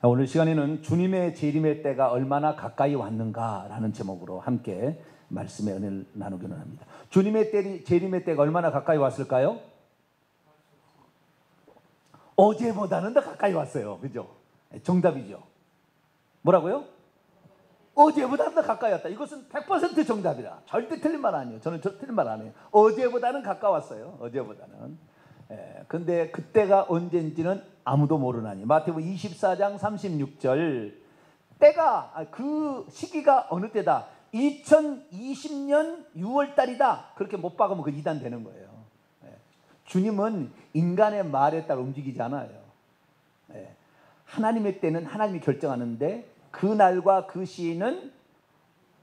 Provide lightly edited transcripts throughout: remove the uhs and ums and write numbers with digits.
오늘 시간에는 주님의 재림의 때가 얼마나 가까이 왔는가라는 제목으로 함께 말씀의 은혜를 나누기는 합니다. 주님의 재림의 때가 얼마나 가까이 왔을까요? 어제보다는 더 가까이 왔어요. 그죠? 정답이죠. 뭐라고요? 어제보다는 더 가까이 왔다. 이것은 100% 정답이라. 절대 틀린 말 아니에요. 저는 틀린 말 안 해요. 어제보다는 가까웠어요. 어제보다는. 근데 그때가 언젠지는 아무도 모르나니. 마태복음 24장 36절. 때가, 그 시기가 어느 때다? 2020년 6월 달이다. 그렇게 못 박으면 그 이단 되는 거예요. 주님은 인간의 말에 따라 움직이지 않아요. 하나님의 때는 하나님이 결정하는데 그 날과 그 시는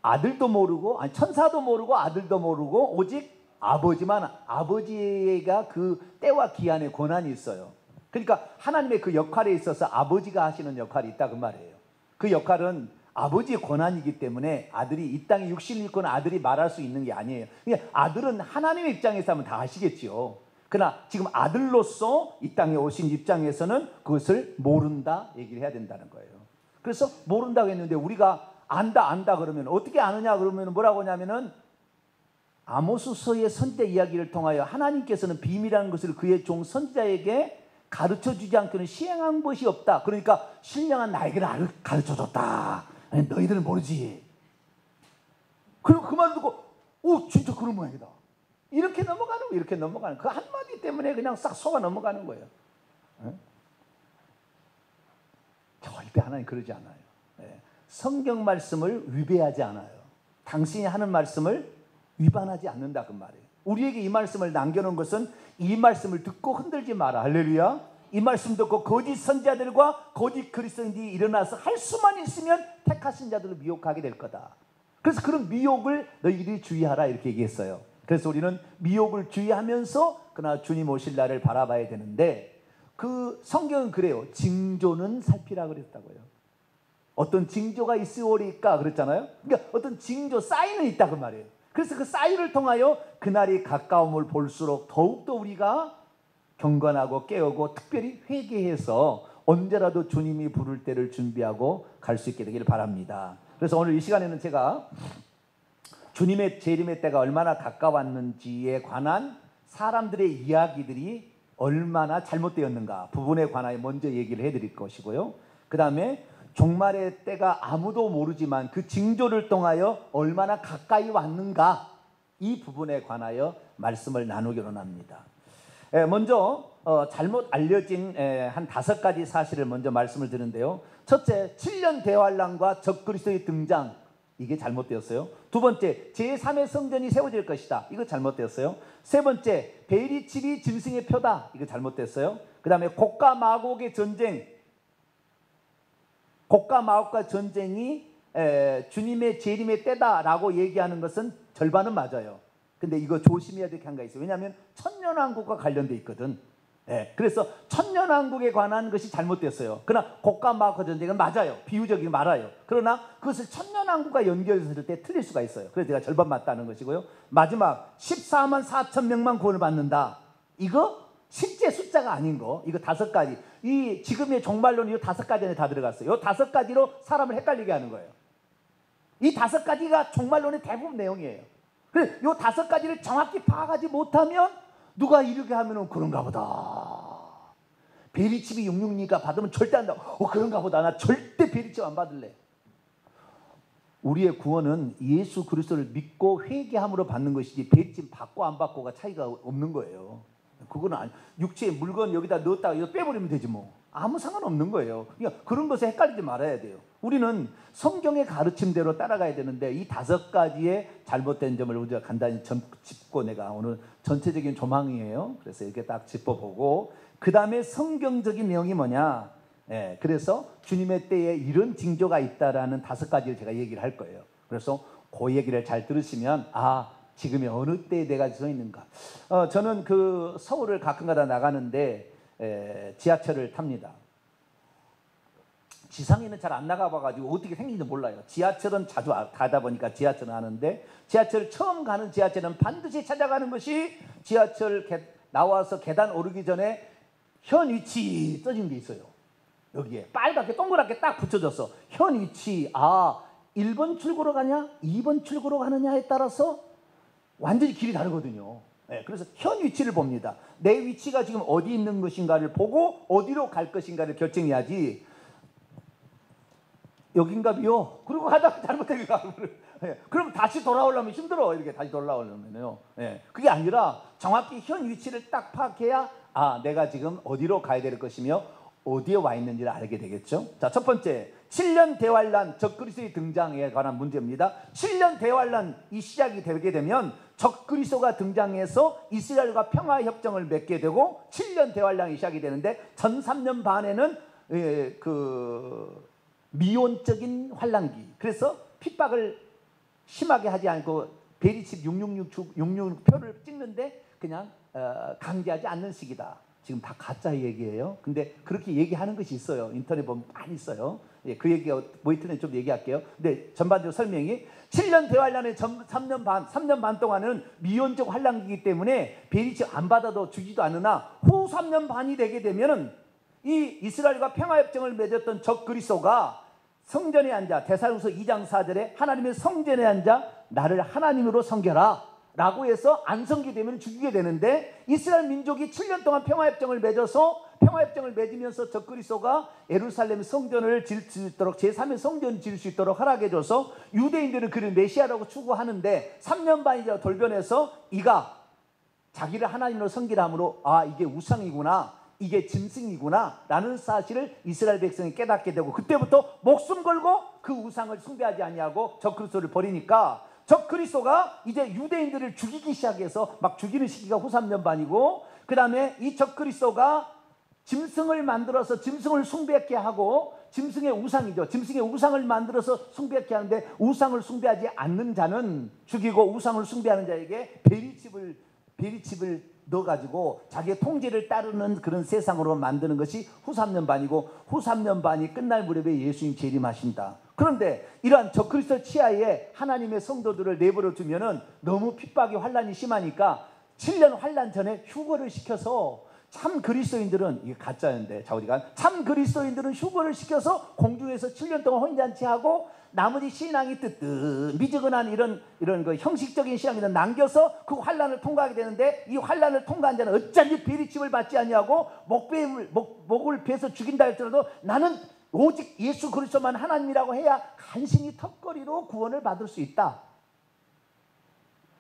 아들도 모르고, 아니 천사도 모르고 아들도 모르고 오직 아버지만, 아버지가 그 때와 기한에 권한이 있어요. 그러니까 하나님의 그 역할에 있어서 아버지가 하시는 역할이 있다 그 말이에요. 그 역할은 아버지의 권한이기 때문에 아들이 이 땅에 육신을 입고는 아들이 말할 수 있는 게 아니에요. 그러니까 아들은 하나님의 입장에서 하면 다 아시겠지요. 그러나 지금 아들로서 이 땅에 오신 입장에서는 그것을 모른다 얘기를 해야 된다는 거예요. 그래서 모른다고 했는데 우리가 안다 그러면 어떻게 아느냐 그러면 뭐라고 하냐면은 아모스서의 선지자 이야기를 통하여 하나님께서는 비밀이라는 것을 그의 종 선지자에게 가르쳐주지 않고는 시행한 것이 없다. 그러니까 신령한 나에게는 가르쳐줬다. 너희들은 모르지. 그리고 그 말을 듣고 오 진짜 그런 모양이다. 이렇게 넘어가는 거예요. 이렇게 넘어가는 그 한마디 때문에 그냥 싹 속아 넘어가는 거예요. 절대 하나님 그러지 않아요. 성경 말씀을 위배하지 않아요. 당신이 하는 말씀을 위반하지 않는다 그 말이에요. 우리에게 이 말씀을 남겨놓은 것은 이 말씀을 듣고 흔들지 마라. 할렐루야. 이 말씀 듣고 거짓 선지자들과 거짓 그리스도인들이 일어나서 할 수만 있으면 택하신 자들을 미혹하게 될 거다. 그래서 그런 미혹을 너희들이 주의하라 이렇게 얘기했어요. 그래서 우리는 미혹을 주의하면서 그러나 주님 오실 날을 바라봐야 되는데 그 성경은 그래요. 징조는 살피라 그랬다고요. 어떤 징조가 있으오리까 그랬잖아요. 그러니까 어떤 징조 사인은 있다 그 말이에요. 그래서 그 사인을 통하여 그날이 가까움을 볼수록 더욱더 우리가 경건하고 깨우고 특별히 회개해서 언제라도 주님이 부를 때를 준비하고 갈 수 있게 되기를 바랍니다. 그래서 오늘 이 시간에는 제가 주님의 재림의 때가 얼마나 가까웠는지에 관한 사람들의 이야기들이 얼마나 잘못되었는가 부분에 관하여 먼저 얘기를 해드릴 것이고요. 그 다음에 종말의 때가 아무도 모르지만 그 징조를 통하여 얼마나 가까이 왔는가 이 부분에 관하여 말씀을 나누기로 합니다. 먼저 잘못 알려진 한 5가지 사실을 먼저 말씀을 드는데요. 첫째, 7년 대환란과 적그리스도의 등장, 이게 잘못되었어요. 두 번째, 제3의 성전이 세워질 것이다, 이거 잘못되었어요. 세 번째, 베일이 칠이 짐승의 표다, 이거 잘못됐어요. 그 다음에 곡과 마곡의 전쟁, 곡과 마곡과 전쟁이 주님의 재림의 때다라고 얘기하는 것은 절반은 맞아요. 근데 이거 조심해야 될 게 한 가지 있어요. 왜냐하면 천년왕국과 관련돼 있거든. 그래서 천년왕국에 관한 것이 잘못됐어요. 그러나 곡과 마곡과 전쟁은 맞아요. 비유적이게 말아요. 그러나 그것을 천년왕국과 연결했을 때 틀릴 수가 있어요. 그래서 제가 절반 맞다는 것이고요. 마지막 14만 4천 명만 구원을 받는다, 이거 실제 숫자가 아닌 거, 이거 5가지. 이 지금의 종말론이 이 5가지 안에 다 들어갔어요. 이 5가지로 사람을 헷갈리게 하는 거예요. 이 5가지가 종말론의 대부분 내용이에요. 그래서 이 5가지를 정확히 파악하지 못하면 누가 이렇게 하면은 그런가 보다. 베리칩이 666니까 받으면 절대 안 된다. 그런가 보다. 나 절대 베리칩 안 받을래. 우리의 구원은 예수 그리스도를 믿고 회개함으로 받는 것이지 베리칩 받고 안 받고가 차이가 없는 거예요. 그거는 육체의 물건 여기다 넣었다가 이거 빼버리면 되지 뭐. 아무 상관없는 거예요. 그러니까 그런 것에 헷갈리지 말아야 돼요. 우리는 성경의 가르침대로 따라가야 되는데 이 5가지의 잘못된 점을 우리가 간단히 짚고, 내가 오늘 전체적인 조망이에요. 그래서 이렇게 딱 짚어보고 그 다음에 성경적인 내용이 뭐냐. 그래서 주님의 때에 이런 징조가 있다라는 5가지를 제가 얘기를 할 거예요. 그래서 그 얘기를 잘 들으시면 지금이 어느 때에 내가 서 있는가. 저는 그 서울을 가끔가다 나가는데 지하철을 탑니다. 지상에는 잘 안 나가봐가지고 어떻게 생긴지 몰라요. 지하철은 자주 가다 보니까 지하철은 아는데, 지하철 처음 가는 지하철은 반드시 찾아가는 것이 지하철 나와서 계단 오르기 전에 현 위치 써진 게 있어요. 여기에 빨갛게 동그랗게 딱 붙여졌어. 현 위치, 1번 출구로 가냐 2번 출구로 가느냐에 따라서 완전히 길이 다르거든요. 그래서 현 위치를 봅니다. 내 위치가 지금 어디 있는 것인가를 보고 어디로 갈 것인가를 결정해야지, 여긴가요? 그리고 하다가 잘못되니까 그럼 다시 돌아오려면 힘들어. 이렇게 다시 돌아오려면요. 그게 아니라 정확히 현 위치를 딱 파악해야 내가 지금 어디로 가야 될 것이며 어디에 와 있는지를 알게 되겠죠. 자, 첫 번째, 7년 대환란 적그리스도의 등장에 관한 문제입니다. 7년 대환란이 시작이 되게 되면 적그리스도가 등장해서 이스라엘과 평화협정을 맺게 되고 7년 대환란이 시작이 되는데, 전 3년 반에는 미온적인 환란기, 그래서 핍박을 심하게 하지 않고 베리칩 666표를 찍는데 그냥 강제하지 않는 시기다. 지금 다 가짜 얘기예요. 근데 그렇게 얘기하는 것이 있어요. 인터넷 보면 많이 있어요. 그 얘기 모이트는 좀 얘기할게요. 근데 전반적으로 설명이, 7년 대환란의 3년 반 동안은 미온적 환란기이기 때문에 베리칩 안 받아도 주지도 않으나, 후 3년 반이 되게 되면은 이 이스라엘과 평화협정을 맺었던 적그리스도가 성전에 앉아, 데살로니가서 2장 4절에 하나님의 성전에 앉아 나를 하나님으로 섬겨라 라고 해서 안 섬기게 되면 죽이게 되는데, 이스라엘 민족이 7년 동안 평화협정을 맺어서, 평화협정을 맺으면서 적그리스도가 예루살렘 성전을 지을 수 있도록, 제3의 성전을 지을 수 있도록 허락해줘서 유대인들은 그를 메시아라고 추구하는데, 3년 반이 돌변해서 이가 자기를 하나님으로 섬기라 하므로 이게 우상이구나, 이게 짐승이구나 라는 사실을 이스라엘 백성이 깨닫게 되고, 그때부터 목숨 걸고 그 우상을 숭배하지 아니하고 적그리스도를 버리니까, 적그리스도가 이제 유대인들을 죽이기 시작해서 막 죽이는 시기가 후 3년 반이고, 그 다음에 이 적그리스도가 짐승을 만들어서 짐승을 숭배하게 하고, 짐승의 우상이죠. 짐승의 우상을 만들어서 숭배하게 하는데, 우상을 숭배하지 않는 자는 죽이고 우상을 숭배하는 자에게 베리칩을 넣어가지고 자기의 통제를 따르는 그런 세상으로 만드는 것이 후 3년 반이고, 후 3년 반이 끝날 무렵에 예수님 재림하신다. 그런데 이러한 적그리스도 치하에 하나님의 성도들을 내버려 두면은 너무 핍박이 환란이 심하니까 7년 환란 전에 휴거를 시켜서, 참 그리스도인들은, 이게 가짜인데 참 그리스도인들은 휴거를 시켜서 공중에서 7년 동안 혼잔치하고, 나머지 신앙이 미지근한 이런 그 형식적인 신앙을 남겨서 그 환란을 통과하게 되는데, 이 환란을 통과한 자는 어쩐지 베리칩을 받지 아니하고 목을 베서 죽인다 할지라도 나는 오직 예수 그리스도만 하나님이라고 해야 간신히 턱걸이로 구원을 받을 수 있다.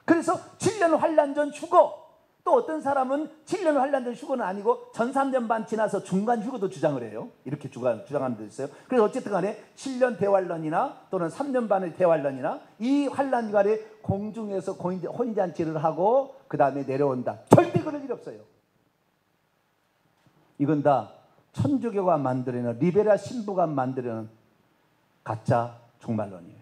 그래서 7년 환란 전 휴거, 또 어떤 사람은 7년 환란 전 휴거는 아니고 전 3년 반 지나서 중간 휴거도 주장을 해요. 이렇게 주장하는 데 있어요. 그래서 어쨌든 간에 7년 대환란이나 또는 3년 반의 대환란이나 이 환란간에 공중에서 혼인잔치를 하고 그 다음에 내려온다. 절대 그럴 일 없어요. 이건 다 천주교가 만들어낸, 리베라 신부가 만들어낸 가짜 종말론이에요.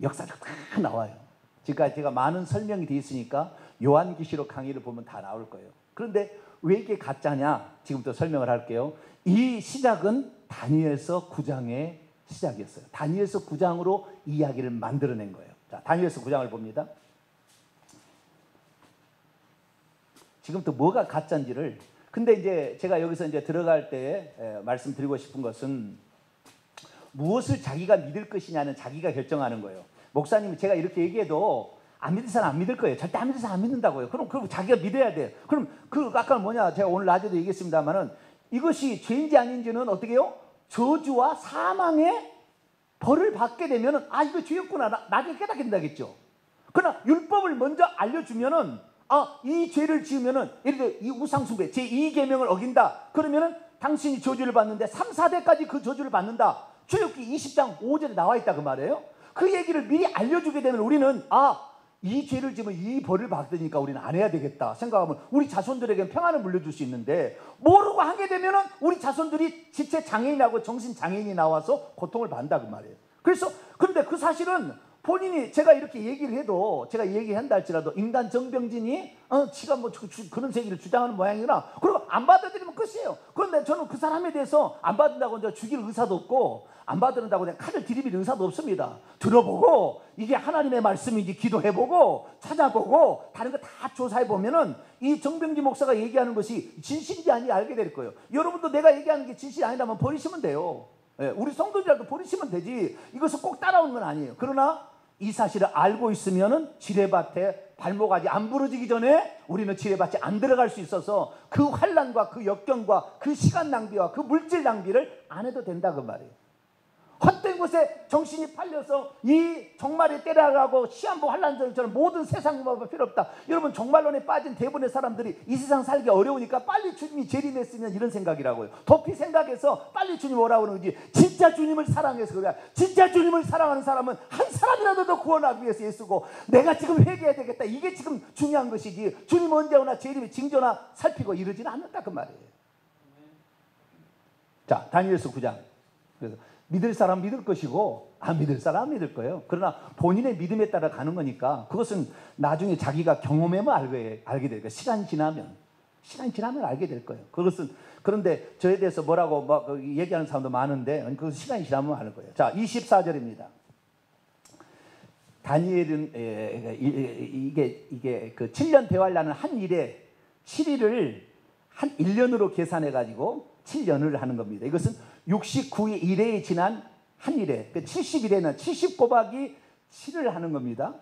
역사적 다 나와요. 지금까지 제가 많은 설명이 되어 있으니까 요한계시록 강의를 보면 다 나올 거예요. 그런데 왜 이게 가짜냐? 지금부터 설명을 할게요. 이 시작은 다니엘서 9장의 시작이었어요. 다니엘서 9장으로 이야기를 만들어낸 거예요. 자, 다니엘서 9장을 봅니다. 지금부터 뭐가 가짜인지를, 근데 이제 제가 여기서 이제 들어갈 때 말씀드리고 싶은 것은, 무엇을 자기가 믿을 것이냐는 자기가 결정하는 거예요. 목사님이 제가 이렇게 얘기해도 안 믿을 사람 안 믿을 거예요. 절대 안 믿을 사람 안 믿는다고요. 그럼 자기가 믿어야 돼요. 그럼 아까 제가 오늘 낮에도 얘기했습니다만은, 이것이 죄인지 아닌지는 어떻게 해요? 저주와 사망의 벌을 받게 되면은 이거 죄였구나 나중에 깨닫게 된다겠죠. 그러나 율법을 먼저 알려주면은, 이 죄를 지으면은, 예를 들어 이 우상숭배 제2계명을 어긴다 그러면은 당신이 저주를 받는데 3, 4대까지 그 저주를 받는다. 출애굽기 20장 5절에 나와 있다 그 말이에요. 그 얘기를 미리 알려주게 되면 우리는 이 죄를 지으면 이 벌을 받으니까 우리는 안 해야 되겠다 생각하면 우리 자손들에게는 평안을 물려줄 수 있는데, 모르고 하게 되면은 우리 자손들이 지체 장애인하고 정신 장애인이 나와서 고통을 받는다 그 말이에요. 그런데 그 사실은 본인이 제가 이렇게 얘기를 해도 제가 얘기한다 할지라도 인간 정병진이 지가 뭐 그런 세계를 주장하는 모양이구나. 그리고 안 받아들이면 끝이에요. 그런데 저는 그 사람에 대해서 안 받는다고 이제 죽일 의사도 없고 안 받는다고 그냥 칼을 들이밀 의사도 없습니다. 들어보고 이게 하나님의 말씀인지 기도해보고 찾아보고 다른 거 다 조사해보면은 이 정병진 목사가 얘기하는 것이 진실인지 아닌지 알게 될 거예요. 여러분도 내가 얘기하는 게 진실이 아니라면 버리시면 돼요. 우리 성도들이라도 버리시면 되지 이것을 꼭 따라오는 건 아니에요. 그러나 이 사실을 알고 있으면은 지뢰밭에 발목 아직 안 부러지기 전에 우리는 지뢰밭에 안 들어갈 수 있어서 그 환난과 그 역경과 그 시간 낭비와 그 물질 낭비를 안 해도 된다 그 말이에요. 헛된 곳에 정신이 팔려서 이 종말에 때려가고 시한부 환난처럼 모든 세상 법은 필요 없다. 여러분 종말론에 빠진 대부분의 사람들이 이 세상 살기 어려우니까 빨리 주님이 재림했으면 이런 생각이라고요. 도피 생각해서 빨리 주님 오라고 그러지 진짜 주님을 사랑해서 그래. 진짜 주님을 사랑하는 사람은 한 사람이라도 더 구원하기 위해서 애쓰고 내가 지금 회개해야 되겠다. 이게 지금 중요한 것이지 주님 언제 오나 재림의 징조나 살피고 이러지는 않는다 그 말이에요. 자, 다니엘서 9장. 그래서 믿을 사람 믿을 것이고 안 믿을 사람 안 믿을 거예요. 그러나 본인의 믿음에 따라 가는 거니까 그것은 나중에 자기가 경험하면 알게 될 거예요. 시간이 지나면 알게 될 거예요. 그것은 그런데 저에 대해서 뭐라고 얘기하는 사람도 많은데 그것은 시간이 지나면 알 거예요. 자, 24절입니다. 다니엘은 이게 그 7년 대활라는 한 일에 7일을 한 1년으로 계산해 가지고 7년을 하는 겁니다. 이것은 69일 이래에 지난 한 일에 70일에는 70 곱하기 7을 하는 겁니다.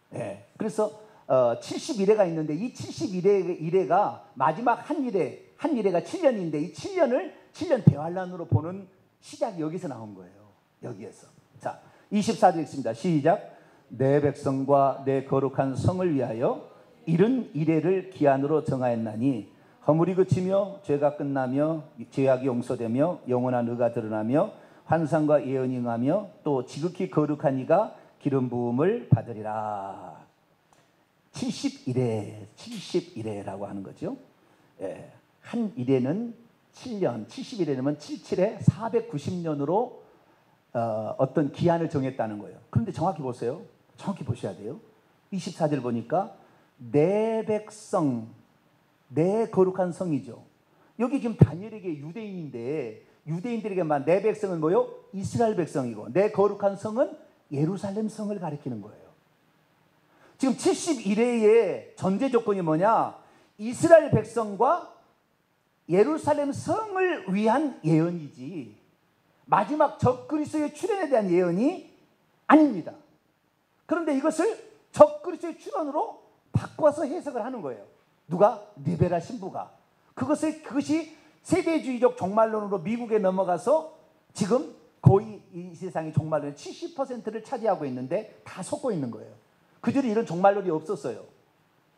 네. 그래서 71회가 있는데 이 71회가 마지막 한 일회가 7년인데 이 7년 대환란으로 보는 시작이 여기서 나온 거예요. 여기에서. 자, 24절 읽습니다. 시작. 내 백성과 내 거룩한 성을 위하여 이른 이래를 기한으로 정하였나니 허물이 그치며 죄가 끝나며 죄악이 용서되며 영원한 의가 드러나며 환상과 예언이 응하며 또 지극히 거룩한 이가 기름 부음을 받으리라. 71회라고 하는 거죠. 예, 한 일에는 7년, 70일에는 77에 490년으로 어떤 기한을 정했다는 거예요. 그런데 정확히 보세요. 정확히 보셔야 돼요. 24절 보니까 내 백성 내 거룩한 성이죠. 여기 지금 다니엘에게 유대인인데 유대인들에게만 내 백성은 뭐요? 이스라엘 백성이고 내 거룩한 성은 예루살렘 성을 가리키는 거예요. 지금 71회의 전제 조건이 뭐냐? 이스라엘 백성과 예루살렘 성을 위한 예언이지 마지막 적그리스도의 출현에 대한 예언이 아닙니다. 그런데 이것을 적그리스도의 출현으로 바꿔서 해석을 하는 거예요. 누가? 리베라 신부가. 그것이 세대주의적 종말론으로 미국에 넘어가서 지금 거의 이 세상의 종말론의 70%를 차지하고 있는데 다 속고 있는 거예요. 그전에 이런 종말론이 없었어요.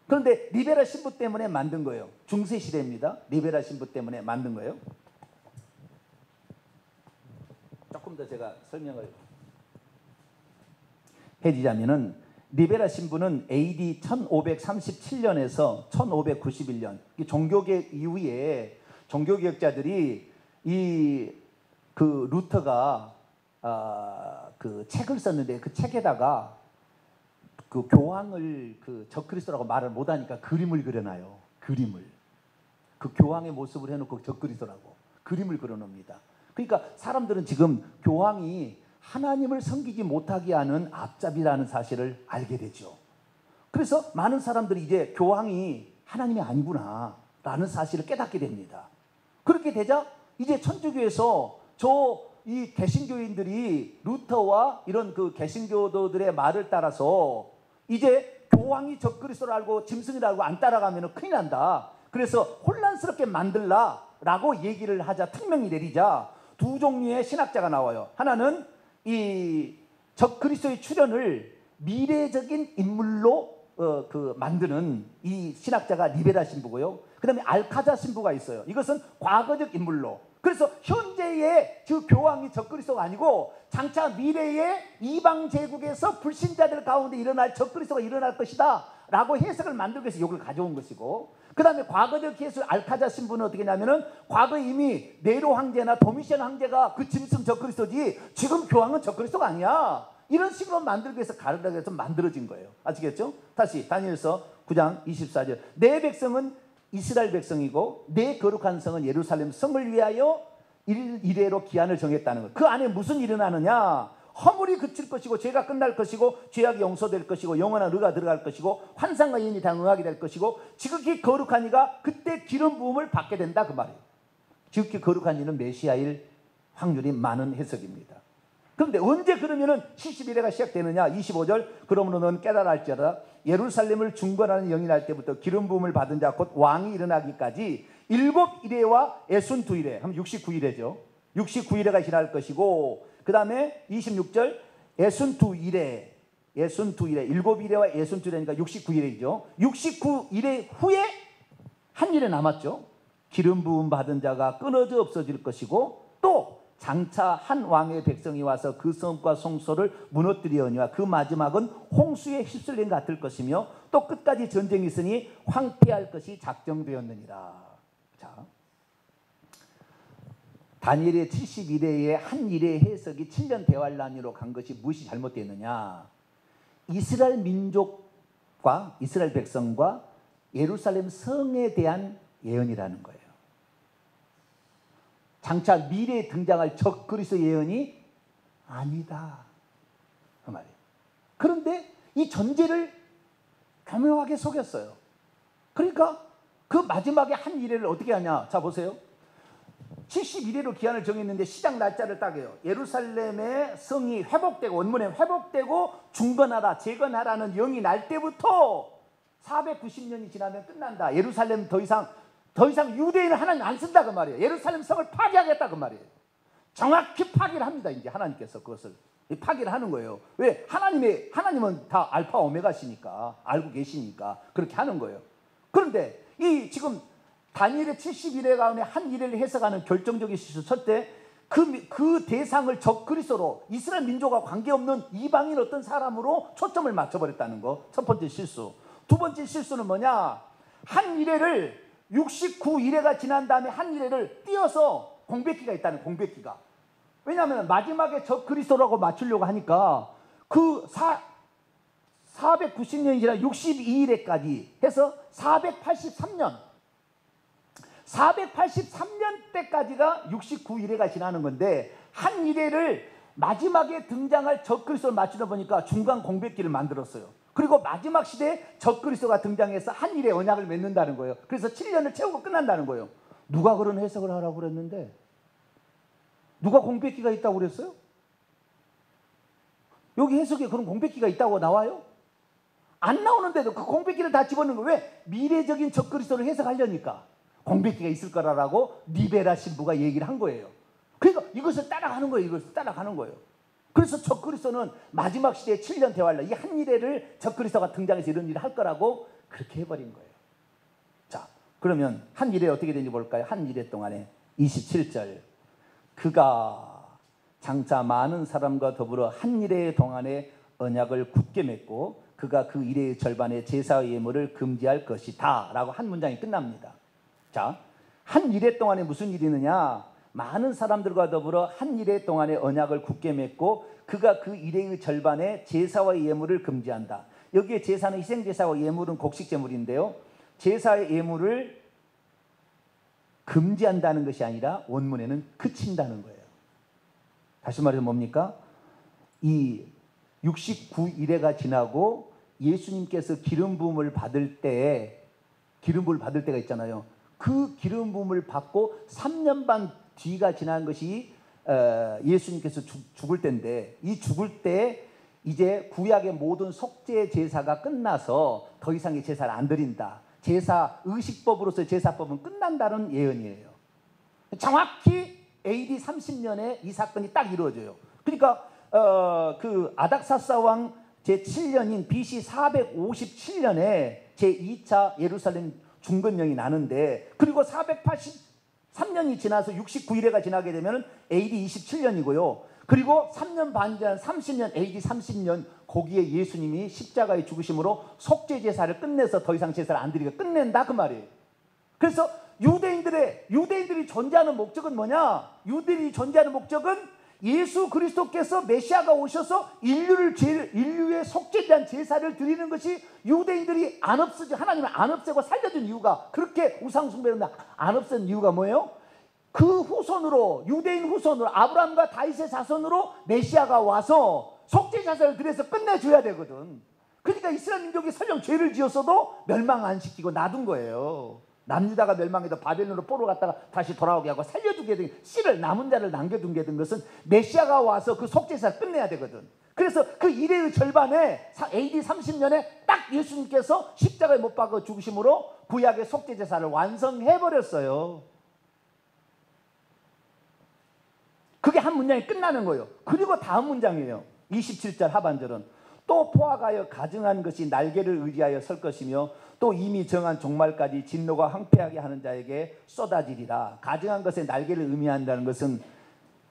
그런데 리베라 신부 때문에 만든 거예요. 중세시대입니다. 리베라 신부 때문에 만든 거예요. 조금 더 제가 설명을 해주자면은 리베라 신부는 AD 1537년에서 1591년 종교개혁 이후에 종교개혁자들이 그 루터가 그 책을 썼는데 그 책에다가 그 교황을 그 적그리스도라고 말을 못하니까 그림을 그려놔요. 그림을 그 교황의 모습을 해놓고 적그리스도라고 그림을 그려놓습니다. 그러니까 사람들은 지금 교황이 하나님을 섬기지 못하게 하는 앞잡이라는 사실을 알게 되죠. 그래서 많은 사람들이 이제 교황이 하나님이 아니구나 라는 사실을 깨닫게 됩니다. 그렇게 되자 이제 천주교에서 이 개신교인들이 루터와 이런 그 개신교도들의 말을 따라서 이제 교황이 적그리스도를 알고 짐승이라고 알고 안 따라가면 큰일 난다. 그래서 혼란스럽게 만들라라고 얘기를 하자 특명이 내리자 두 종류의 신학자가 나와요. 하나는 이 적그리스도의 출현을 미래적인 인물로 만드는 이 신학자가 리베라 신부고요. 그 다음에 알카자 신부가 있어요. 이것은 과거적 인물로. 그래서 현재의 그 교황이 적그리스도가 아니고 장차 미래의 이방 제국에서 불신자들 가운데 일어날 적그리스도가 일어날 것이다 라고 해석을 만들기 위해서 이걸 가져온 것이고, 그 다음에 과거적 예술 알카자 신부는 어떻게 하냐면은 과거에 이미 네로 황제나 도미시안 황제가 그 짐승 적그리스도지 지금 교황은 적그리스도가 아니야. 이런 식으로 만들기 위해서 가르라고 해서 만들어진 거예요. 아시겠죠? 다시 다니엘서 9장 24절. 내 백성은 이스라엘 백성이고 내 거룩한 성은 예루살렘 성을 위하여 이래로 기한을 정했다는 거예요. 그 안에 무슨 일이 일어나느냐? 허물이 그칠 것이고 죄가 끝날 것이고 죄악이 용서될 것이고 영원한 의가 들어갈 것이고 환상과 인이 다 응하게 될 것이고 지극히 거룩한 이가 그때 기름 부음을 받게 된다 그 말이에요. 지극히 거룩한 이는 메시아일 확률이 많은 해석입니다. 그런데 언제 그러면은 70일회가 시작되느냐? 25절. 그러므로 너는 깨달아 할지어다 예루살렘을 중건하는 영이 날 때부터 기름 부음을 받은 자 곧 왕이 일어나기까지 7일회와 애순두일회 하면 69일회죠. 69일회가 지날 것이고 그 다음에 26절 애순두일회 7일회와 애순두일회니까 69일회이죠. 69일회 후에 한 일에 남았죠. 기름 부음 받은 자가 끊어져 없어질 것이고 또 장차 한 왕의 백성이 와서 그 성과 성소를 무너뜨리려니와 그 마지막은 홍수에 휩쓸림 같을 것이며 또 끝까지 전쟁이 있으니 황폐할 것이 작정되었느니라. 자, 다니엘의 71회의 한 일의 해석이 7년 대환란으로 간 것이 무엇이 잘못됐느냐? 이스라엘 민족과 이스라엘 백성과 예루살렘 성에 대한 예언이라는 거예요. 장차 미래에 등장할 적그리스도 예언이 아니다 그 말이에요. 그런데 이 전제를 교묘하게 속였어요. 그러니까 그 마지막에 한 일회를 어떻게 하냐? 자 보세요. 71회로 기한을 정했는데 시작 날짜를 딱해요. 예루살렘의 성이 회복되고 원문에 회복되고 중건하라 재건하라는 영이 날 때부터 490년이 지나면 끝난다. 예루살렘 더 이상 유대인을 하나님 안 쓴다 그 말이에요. 예루살렘 성을 파괴하겠다 그 말이에요. 정확히 파괴를 합니다. 이제 하나님께서 그것을 파괴를 하는 거예요. 왜? 하나님은 다 알파 오메가시니까 알고 계시니까 그렇게 하는 거예요. 그런데 이 지금 다니엘의 71회 가운데 한 일회를 해석하는 결정적인 실수 첫 때 그 대상을 적그리스도로 이스라엘 민족과 관계없는 이방인 어떤 사람으로 초점을 맞춰버렸다는 거 첫 번째 실수. 두 번째 실수는 뭐냐? 한 일회를 69일회가 지난 다음에 한 일회를 띄어서 공백기가 있다는 공백기가. 왜냐하면 마지막에 적그리스도라고 맞추려고 하니까 그 490년이 지나 62일회까지 해서 483년 때까지가 69일회가 지나는 건데 한 일회를 마지막에 등장할 적그리스도를 맞추다 보니까 중간 공백기를 만들었어요. 그리고 마지막 시대에 적그리스도가 등장해서 한 일회 언약을 맺는다는 거예요. 그래서 7년을 채우고 끝난다는 거예요. 누가 그런 해석을 하라고 그랬는데? 누가 공백기가 있다고 그랬어요? 여기 해석에 그런 공백기가 있다고 나와요? 안 나오는데도 그 공백기를 다 집어넣는 거예요. 왜? 미래적인 적그리스도를 해석하려니까 공백기가 있을 거라고 리베라 신부가 얘기를 한 거예요. 그러니까 이것을 따라가는 거예요. 그래서 적그리스도는 마지막 시대에 7년 대환란 이 한 일회를 적그리스도가 등장해서 이런 일을 할 거라고 그렇게 해버린 거예요. 자, 그러면 한 일회 어떻게 되는지 볼까요? 한 일회 동안에 27절 그가 장차 많은 사람과 더불어 한 일회 동안에 언약을 굳게 맺고 그가 그 일회의 절반의 제사의 예물을 금지할 것이다 라고 한 문장이 끝납니다. 자, 한 일회 동안에 무슨 일이 있느냐? 많은 사람들과 더불어 한 일회 동안에 언약을 굳게 맺고 그가 그 일회의 절반의 제사와 예물을 금지한다. 여기에 제사는 희생제사와 예물은 곡식제물인데요. 제사의 예물을 금지한다는 것이 아니라 원문에는 그친다는 거예요. 다시 말해서 뭡니까? 이 69일회가 지나고 예수님께서 기름 부음을 받을 때가 있잖아요. 그 기름 부음을 받고 3년 반 뒤가 지난 것이 예수님께서 죽을 때인데 이 죽을 때 이제 구약의 모든 속죄 제사가 끝나서 더 이상의 제사를 안 드린다. 제사 의식법으로서의 제사법은 끝난다는 예언이에요. 정확히 AD 30년에 이 사건이 딱 이루어져요. 그러니까 그 아닥사스 왕 제7년인 BC 457년에 제2차 예루살렘 중건령이 나는데 그리고 483년이 지나서 69일회가 지나게 되면 AD 27년이고요. 그리고 3년 반 지난 30년 AD 30년 거기에 예수님이 십자가의 죽으심으로 속죄 제사를 끝내서 더 이상 제사를 안 드리고 끝낸다 그 말이에요. 그래서 유대인들이 존재하는 목적은 뭐냐? 유대인이 존재하는 목적은 예수 그리스도께서 메시아가 오셔서 인류의 속죄에 대한 제사를 드리는 것이 유대인들이 하나님을 안 없애고 살려준 이유가, 그렇게 우상 숭배를 안 없앤 이유가 뭐예요? 그 후손으로, 유대인 후손으로, 아브라함과 다윗의 자손으로 메시아가 와서 속죄 제사를 드려서 끝내줘야 되거든. 그러니까 이스라엘 민족이 설령 죄를 지었어도 멸망 안 시키고 놔둔 거예요. 남유다가 멸망해도 바벨론으로 포로 갔다가 다시 돌아오게 하고 살려두게 된, 씨를 남은 자를 남겨둔 게 된 것은 메시아가 와서 그 속죄제사를 끝내야 되거든. 그래서 그 이래의 절반에 AD 30년에 딱 예수님께서 십자가에 못 박아 죽으심으로 구약의 속죄제사를 완성해버렸어요. 그게 한 문장이 끝나는 거예요. 그리고 다음 문장이에요. 27절 하반절은 또 포악하여 가증한 것이 날개를 의지하여 설 것이며 또 이미 정한 종말까지 진노가 황폐하게 하는 자에게 쏟아지리라. 가증한 것에 날개를 의미한다는 것은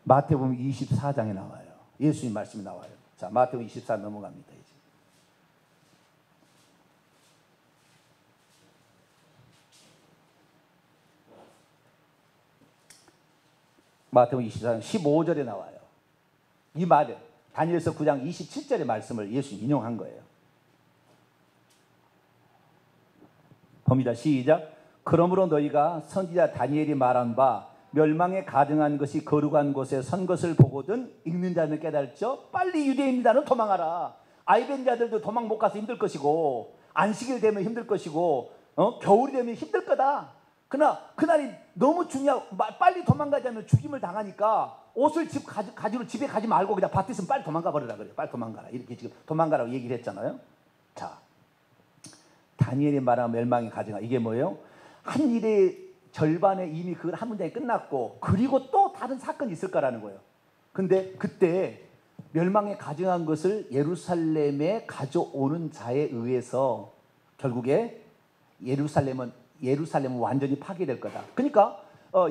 마태복음 24장에 나와요. 예수님 말씀이 나와요. 자, 마태복음 24 넘어갑니다. 이제. 마태복음 24장 15절에 나와요. 이 말을 다니엘서 9장 27절의 말씀을 예수님 인용한 거예요. 봅니다. 시작. 그러므로 너희가 선지자 다니엘이 말한 바 멸망에 가증한 것이 거룩한 곳에 선 것을 보거든 읽는 자는 깨달죠. 빨리 유대인들은 도망하라. 아이벤 자들도 도망 못 가서 힘들 것이고, 안식일 되면 힘들 것이고, 겨울이 되면 힘들 거다. 그러나 그날이 너무 중요하고, 빨리 도망가지 않으면 죽임을 당하니까 옷을 가지고 집에 가지 말고 그냥 밭에 있으면 빨리 도망가 버리라 그래요. 빨리 도망가라. 이렇게 지금 도망가라고 얘기를 했잖아요. 자, 다니엘이 말한 멸망의 가증한, 이게 뭐예요? 한 일의 절반에 이미 그 한 문장이 끝났고, 그리고 또 다른 사건이 있을 거라는 거예요. 근데 그때 멸망에 가증한 것을 예루살렘에 가져오는 자에 의해서 결국에 예루살렘은 완전히 파괴될 거다. 그러니까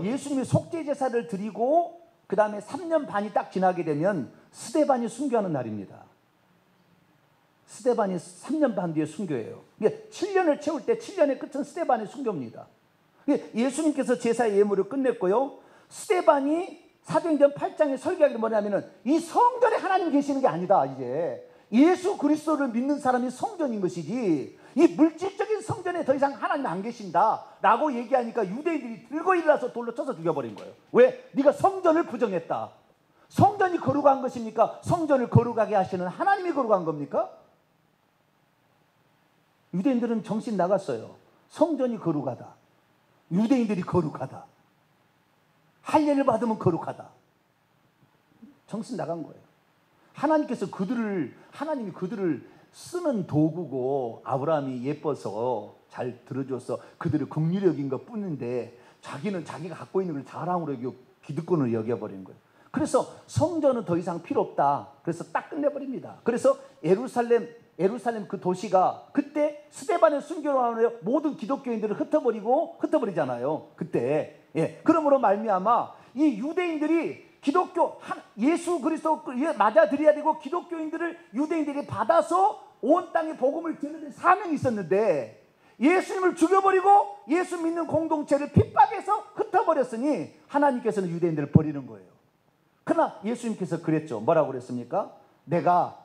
예수님이 속죄 제사를 드리고 그 다음에 3년 반이 딱 지나게 되면 스데반이 순교하는 날입니다. 스데반이 3년 반 뒤에 순교해요. 7년을 채울 때 7년의 끝은 스데반의 순교입니다. 예수님께서 제사의 예물을 끝냈고요. 스데반이 사도행전 8장에 설교하기 뭐냐면은 이 성전에 하나님 계시는 게 아니다. 이제 예수 그리스도를 믿는 사람이 성전인 것이지, 이 물질적인 성전에 더 이상 하나님 안 계신다 라고 얘기하니까 유대인들이 들고 일어나서 돌로 쳐서 죽여버린 거예요. 왜? 네가 성전을 부정했다. 성전이 거룩한 것입니까? 성전을 거룩하게 하시는 하나님이 거룩한 겁니까? 유대인들은 정신 나갔어요. 성전이 거룩하다. 유대인들이 거룩하다. 할례를 받으면 거룩하다. 정신 나간 거예요. 하나님이 그들을 쓰는 도구고, 아브라함이 예뻐서 잘 들어줘서 그들을 긍휼히 여긴 것 뿐인데, 자기는 자기가 갖고 있는 걸 자랑으로 여기고 기득권을 여겨버린 거예요. 그래서 성전은 더 이상 필요 없다. 그래서 딱 끝내버립니다. 그래서 예루살렘 그 도시가 그때 스데반의 순교로 하는 모든 기독교인들을 흩어버리잖아요. 그때. 그러므로 말미암아 이 유대인들이 예수 그리스도 맞아들여야 되고, 기독교인들을 유대인들이 받아서 온 땅에 복음을 전하는 사명이 있었는데, 예수님을 죽여버리고 예수 믿는 공동체를 핍박해서 흩어버렸으니 하나님께서는 유대인들을 버리는 거예요. 그러나 예수님께서 그랬죠. 뭐라고 그랬습니까? 내가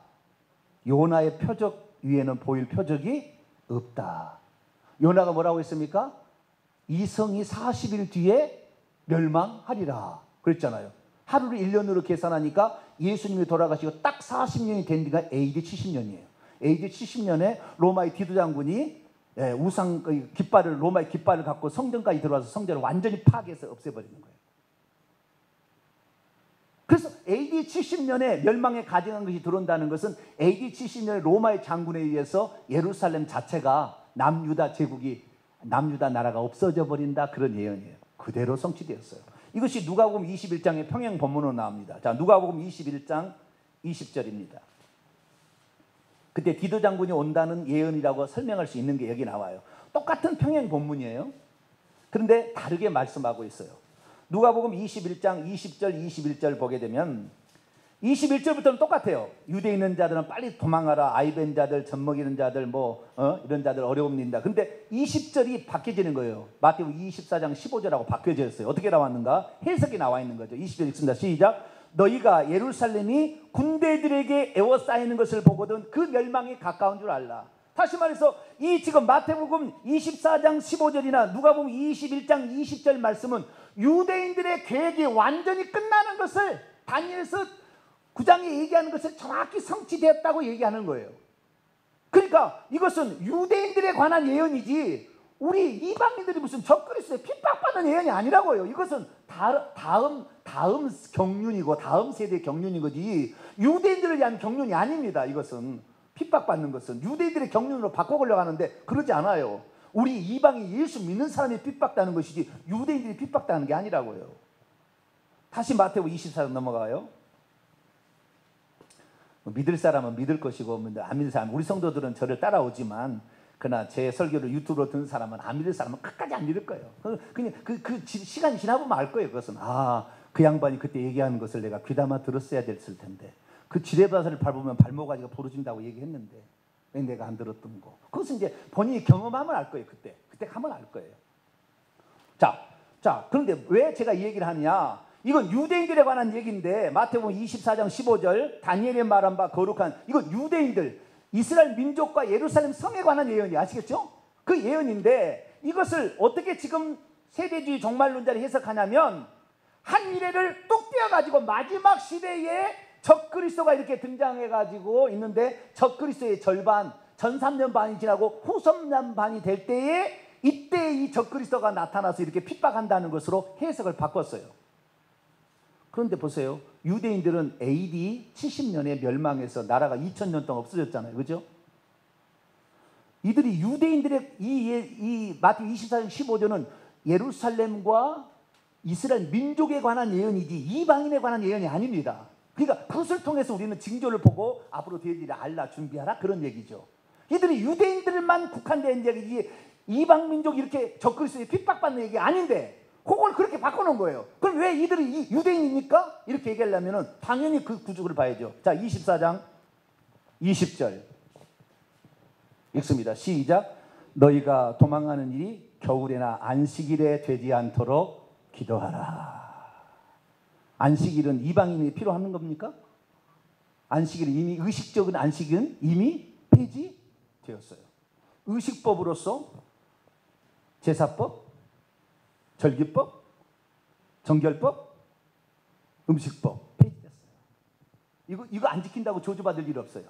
요나의 표적 위에는 보일 표적이 없다. 요나가 뭐라고 했습니까? 이 성이 40일 뒤에 멸망하리라 그랬잖아요. 하루를 1년으로 계산하니까 예수님이 돌아가시고 딱 40년이 된 뒤가 AD 70년이에요. AD 70년에 로마의 디도 장군이 로마의 깃발을 갖고 성전까지 들어와서 성전을 완전히 파괴해서 없애버리는 거예요. 그래서 AD 70년에 멸망에 가증한 것이 들어온다는 것은 AD 70년에 로마의 장군에 의해서 예루살렘 자체가 남유다 나라가 없어져 버린다, 그런 예언이에요. 그대로 성취되었어요. 이것이 누가복음 21장의 평행 본문으로 나옵니다. 자, 누가복음 21장 20절입니다. 그때 디도 장군이 온다는 예언이라고 설명할 수 있는 게 여기 나와요. 똑같은 평행 본문이에요. 그런데 다르게 말씀하고 있어요. 누가복음 21장 20절 21절 보게 되면 21절부터는 똑같아요. 유대에 있는 자들은 빨리 도망가라. 아이벤 자들, 젖먹이는 자들, 이런 자들 어려움 닌다. 근데 20절이 바뀌어지는 거예요. 마태복음 24장 15절하고 바뀌어졌어요. 어떻게 나왔는가? 해석이 나와 있는 거죠. 20절 읽습니다. 시작. 너희가 예루살렘이 군대들에게 에워싸이는 것을 보거든 그 멸망이 가까운 줄 알라. 다시 말해서 이 지금 마태복음 24장 15절이나 누가복음 21장 20절 말씀은 유대인들의 계획이 완전히 끝나는 것을 다니엘서 9장에 얘기하는 것을 정확히 성취되었다고 얘기하는 거예요. 그러니까 이것은 유대인들에 관한 예언이지 우리 이방인들이 무슨 적그리스도에 핍박받는 예언이 아니라고요. 이것은 다음 경륜이고 다음 세대의 경륜인 거지 유대인들을 위한 경륜이 아닙니다. 이것은 핍박받는 것은 유대인들의 경륜으로 바꿔보려고 하는데 그러지 않아요. 우리 이방인 예수 믿는 사람이 핍박당하는 것이지 유대인들이 핍박당하는 게 아니라고요. 다시 마태복음 24장 넘어가요. 믿을 사람은 믿을 것이고 안 믿을 사람은 우리 성도들은 저를 따라오지만 그러나 제 설교를 유튜브로 듣는 사람은 안 믿을 사람은 끝까지 안 믿을 거예요. 그냥 시간이 지나보면 알 거예요. 그것은 그 양반이 그때 얘기하는 것을 내가 귀담아 들었어야 됐을 텐데 그 지뢰바사를 밟으면 발목아지가 부러진다고 얘기했는데 왜 내가 안 들었던 거. 그것은 이제 본인이 경험하면 알 거예요. 그때 가면 알 거예요. 자 그런데 왜 제가 이 얘기를 하느냐. 이건 유대인들에 관한 얘기인데 마태복음 24장 15절 다니엘이 말한 바 거룩한 이건 유대인들 이스라엘 민족과 예루살렘 성에 관한 예언이 아시겠죠? 그 예언인데 이것을 어떻게 지금 세대주의 종말론자를 해석하냐면 한 미래를 뚝 떼어가지고 마지막 시대에 적그리스도가 이렇게 등장해가지고 있는데 적그리스도의 절반 전 3년 반이 지나고 후 3년 반이 될 때에 이때 이 적그리스도가 나타나서 이렇게 핍박한다는 것으로 해석을 바꿨어요. 그런데 보세요. 유대인들은 AD 70년에 멸망해서 나라가 2000년 동안 없어졌잖아요. 그죠? 이들이 유대인들의 이 마태복음 24장 15절은 예루살렘과 이스라엘 민족에 관한 예언이지 이방인에 관한 예언이 아닙니다. 그러니까 그것을 통해서 우리는 징조를 보고 앞으로 될 일을 알라 준비하라 그런 얘기죠. 이들이 유대인들만 국한된 얘기지 이방 민족이 이렇게 적그리스도에 핍박받는 얘기 아닌데 그걸 그렇게 바꿔놓은 거예요. 그럼 왜 이들이 유대인입니까? 이렇게 얘기하려면 당연히 그 구조를 봐야죠. 자, 24장 20절 읽습니다. 시작. 너희가 도망하는 일이 겨울에나 안식일에 되지 않도록 기도하라. 안식일은 이방인이 필요한 겁니까? 안식일은 이미 의식적인 안식은 이미 폐지되었어요. 의식법으로서 제사법, 절기법, 정결법, 음식법 폐지됐어요. 이거 안 지킨다고 저주받을 일 없어요.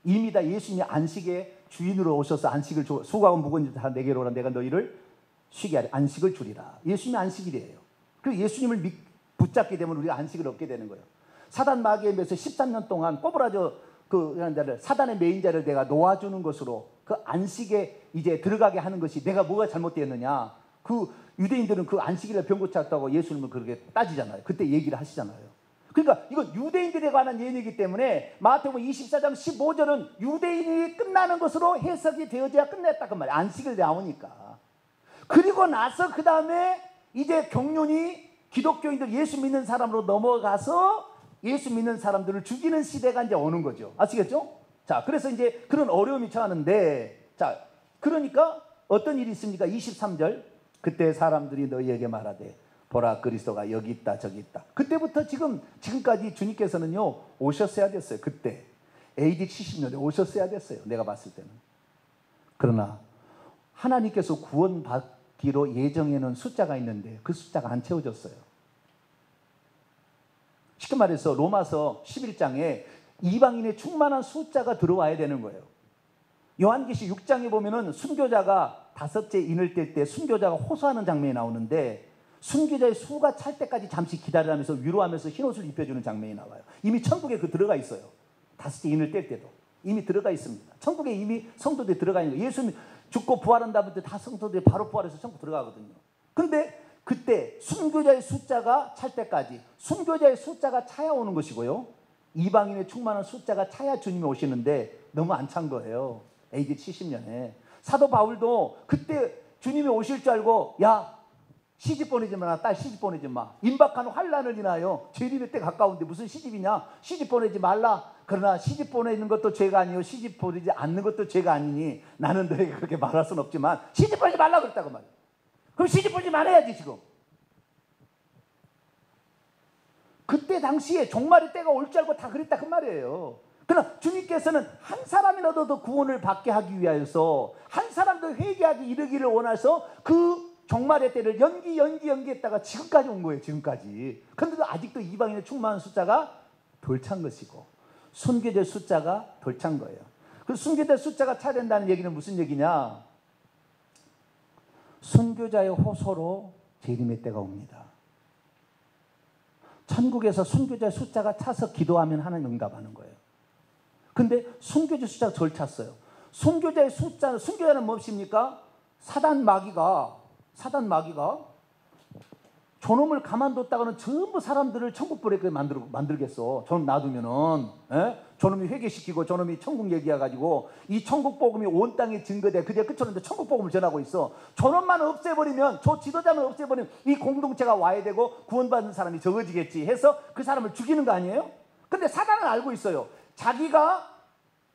이미 다 예수님이 안식의 주인으로 오셔서 안식을 수고하고 무거운 다 내게로 오라 내가 너희를 쉬게 하리. 안식을 주리라. 예수님이 안식일이에요. 그리고 예수님을 붙잡게 되면 우리가 안식을 얻게 되는 거예요. 사단 마귀에 매서 13년 동안 꼬부라져 사단의 메인자를 내가 놓아주는 것으로 그 안식에 이제 들어가게 하는 것이 내가 뭐가 잘못되었느냐. 그 유대인들은 그 안식일에 병 고쳤다고 예수님은 그렇게 따지잖아요. 그때 얘기를 하시잖아요. 그러니까 이건 유대인들에 관한 예언이기 때문에 마태복음 24장 15절은 유대인이 끝나는 것으로 해석이 되어져야 끝냈다 그 말이에요. 안식일 나오니까. 그리고 나서 그 다음에 이제 경륜이 기독교인들 예수 믿는 사람으로 넘어가서 예수 믿는 사람들을 죽이는 시대가 이제 오는 거죠. 아시겠죠? 자, 그래서 이제 그런 어려움이 처하는데, 자, 그러니까 어떤 일이 있습니까? 23절. 그때 사람들이 너희에게 말하되, 보라, 그리스도가 여기 있다, 저기 있다. 그때부터 지금까지 주님께서는요, 오셨어야 됐어요. 그때. AD 70년에 오셨어야 됐어요. 내가 봤을 때는. 그러나, 하나님께서 구원받기로 예정해놓은 숫자가 있는데, 그 숫자가 안 채워졌어요. 쉽게 말해서 로마서 11장에 이방인의 충만한 숫자가 들어와야 되는 거예요. 요한계시 6장에 보면은 순교자가 5째 인을 뗄 때 순교자가 호소하는 장면이 나오는데 순교자의 수가 찰 때까지 잠시 기다리면서 위로하면서 흰옷을 입혀주는 장면이 나와요. 이미 천국에 그 들어가 있어요. 5째 인을 뗄 때도 이미 들어가 있습니다. 천국에 이미 성도들이 들어가 있는 거예요. 예수님 죽고 부활한다면 다 성도들이 바로 부활해서 천국 들어가거든요. 근데 그때 순교자의 숫자가 찰 때까지 순교자의 숫자가 차야 오는 것이고요. 이방인의 충만한 숫자가 차야 주님이 오시는데 너무 안 찬 거예요. AD 70년에. 사도 바울도 그때 주님이 오실 줄 알고 야 시집 보내지 마라. 딸 시집 보내지 마. 임박한 환난을 인하여 재림의 때 가까운데 무슨 시집이냐. 시집 보내지 말라. 그러나 시집 보내는 것도 죄가 아니요 시집 보내지 않는 것도 죄가 아니니 나는 너에게 그렇게 말할 수는 없지만 시집 보내지 말라 그랬다고 말이야. 그럼 시집 보내지 말아야지 지금. 그때 당시에 종말의 때가 올 줄 알고 다 그랬다 그 말이에요. 그러나 주님께서는 한 사람이라도 더 구원을 받게 하기 위하여서, 한 사람도 회개하기 이르기를 원해서 그 종말의 때를 연기했다가 지금까지 온 거예요. 지금까지. 그런데도 아직도 이방인의 충만한 숫자가 덜 찬 것이고 순교자의 숫자가 덜 찬 거예요. 그 순교자의 숫자가 차야 된다는 얘기는 무슨 얘기냐? 순교자의 호소로 재림의 때가 옵니다. 천국에서 순교자의 숫자가 차서 기도하면 하나님 응답하는 거예요. 근데 순교자 숫자가 덜 찼어요. 순교자의 숫자, 순교자는 무엇입니까? 사단 마귀가 저놈을 가만뒀다가는 전부 사람들을 천국 보내게 만들겠어. 저놈 놔두면은, 저놈이 회개시키고 저놈이 천국 얘기해가지고 이 천국 복음이 온 땅에 증거돼. 그게 끝으로 천국 복음을 전하고 있어. 저놈만 없애버리면, 저 지도자만 없애버리면 이 공동체가 와야 되고 구원받는 사람이 적어지겠지 해서 그 사람을 죽이는 거 아니에요? 근데 사단은 알고 있어요. 자기가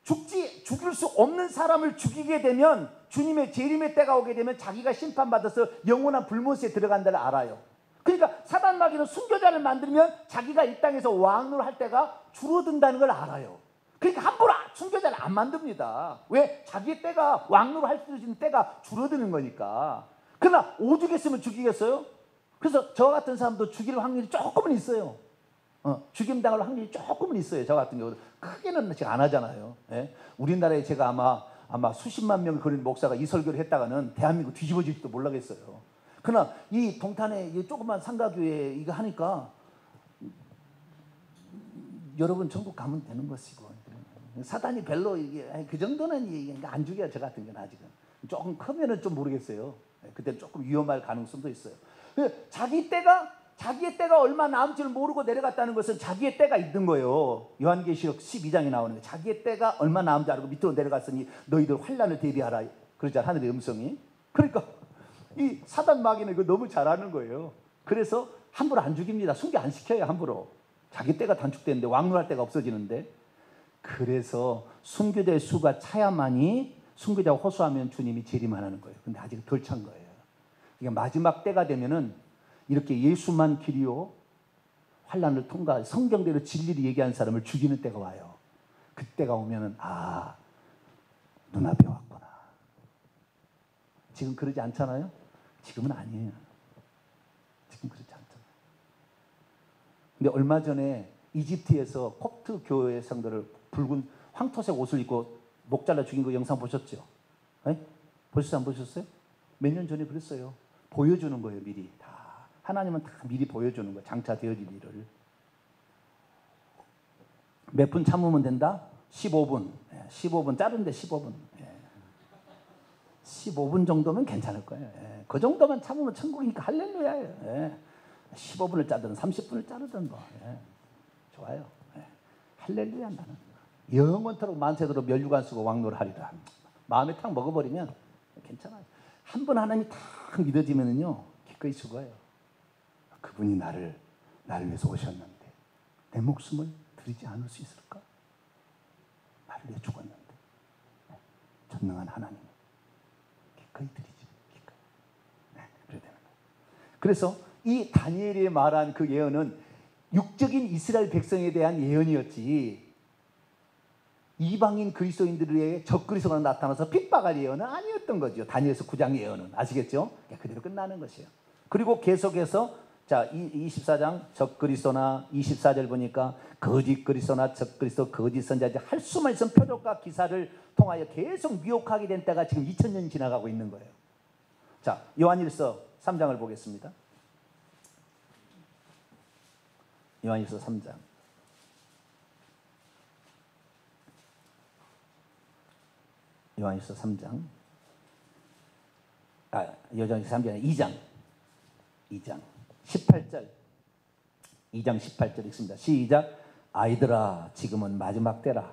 죽일 수 없는 사람을 죽이게 되면, 주님의 재림의 때가 오게 되면 자기가 심판받아서 영원한 불못에 들어간다를 알아요. 그러니까 사단 마귀는 순교자를 만들면 자기가 이 땅에서 왕으로 할 때가 줄어든다는 걸 알아요. 그러니까 함부로 순교자를 안 만듭니다. 왜? 자기의 때가, 왕으로 할 수 있는 때가 줄어드는 거니까. 그러나 오죽했으면 죽이겠어요? 그래서 저 같은 사람도 죽일 확률이 조금은 있어요. 죽임당할 확률이 조금은 있어요. 저 같은 경우도 크게는 제가 안 하잖아요. 예? 우리나라에 제가 아마 수십만 명 그런 목사가 이 설교를 했다가는 대한민국 뒤집어질지도 몰라겠어요. 그러나 이 동탄에 이 조그만 상가교회 이거 하니까 여러분 전국 가면 되는 것이고, 사단이 별로 이게 그 정도는 이게 안 죽여요. 저 같은 경우는 아직은. 조금 크면은 좀 모르겠어요. 그때 조금 위험할 가능성도 있어요. 자기의 때가 얼마 남지를 모르고 내려갔다는 것은 자기의 때가 있는 거예요. 요한계시록 12장에 나오는 거예요. 자기의 때가 얼마 남지 알고 밑으로 내려갔으니 너희들 환난을 대비하라. 그러자 하늘의 음성이. 그러니까 이 사단 마귀는 이거 너무 잘하는 거예요. 그래서 함부로 안 죽입니다. 순교 안 시켜요. 함부로. 자기 때가 단축되는데, 왕노할 때가 없어지는데. 그래서 순교자의 수가 차야만이 순교자가 호소하면 주님이 재림하는 거예요. 근데 아직 덜 찬 거예요. 그러니까 마지막 때가 되면은 이렇게 예수만 길이요, 환난을 통과, 성경대로 진리를 얘기하는 사람을 죽이는 때가 와요. 그때가 오면은 눈앞에 왔구나. 지금 그러지 않잖아요? 지금은 아니에요. 지금 그렇지 않잖아요. 근데 얼마 전에 이집트에서 콥트 교회 성도를 붉은 황토색 옷을 입고 목 잘라 죽인 거 영상 보셨죠? 네? 보셨어요? 안 보셨어요? 몇 년 전에 그랬어요. 보여주는 거예요. 미리 다. 하나님은 다 미리 보여주는 거예요. 장차 되어질 일을. 몇 분 참으면 된다? 15분. 15분 자른데 15분. 15분 정도면 괜찮을 거예요. 그 정도만 참으면 천국이니까 할렐루야예요. 15분을 자르든 30분을 자르든 뭐. 좋아요. 할렐루야. 나는 영원토록 만세도록 면류관 쓰고 왕노를 하리라. 마음에 탁 먹어버리면 괜찮아요. 한 번 하나님이 탁 믿어지면은요, 기꺼이 죽어요. 그분이 나를 위해서 오셨는데 내 목숨을 드리지 않을 수 있을까? 나를 위해 죽었는데. 전능한 하나님 기꺼이 드리지. 기꺼이. 그래야 되는 거예요. 그래서 이 다니엘이 말한 그 예언은 육적인 이스라엘 백성에 대한 예언이었지, 이방인 그리스도인들의 적그리스도가 나타나서 핍박할 예언은 아니었던 거죠. 다니엘서 9장 예언은. 아시겠죠? 그대로 끝나는 것이에요. 그리고 계속해서 자, 24장 적그리스도나 24절 보니까 거짓 그리스도나 적그리스도 거짓 선지자 할 수만 있으면 표적과 기사를 통하여 계속 미혹하게 된 때가 지금 2000년이 지나가고 있는 거예요. 자, 요한일서 3장을 보겠습니다. 요한일서 3장. 요한일서 3장. 요한일서 3장에 2장 18절. 2장 18절 읽습니다. 시작. 아이들아, 지금은 마지막 때라.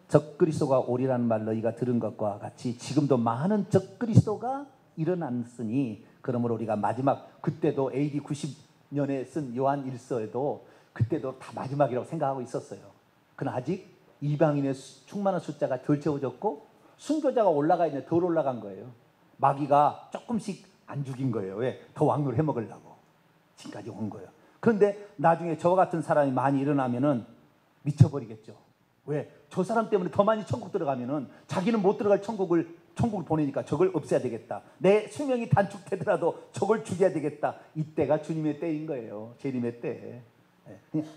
적그리스도가 오리라는 말 너희가 들은 것과 같이 지금도 많은 적그리스도가 일어났으니, 그러므로 우리가 마지막, 그때도 AD 90년에 쓴 요한일서에도 그때도 다 마지막이라고 생각하고 있었어요. 그러나 아직 이방인의 충만한 숫자가 덜 채워졌고 순교자가 올라가 있는데 덜 올라간 거예요. 마귀가 조금씩 안 죽인 거예요. 왜? 더 왕노를 해먹으려고. 지금까지 온 거예요. 그런데 나중에 저와 같은 사람이 많이 일어나면은 미쳐버리겠죠. 왜? 저 사람 때문에 더 많이 천국 들어가면은 자기는 못 들어갈 천국을 보내니까 저걸 없애야 되겠다. 내 수명이 단축되더라도 저걸 죽여야 되겠다. 이때가 주님의 때인 거예요. 재림의 때.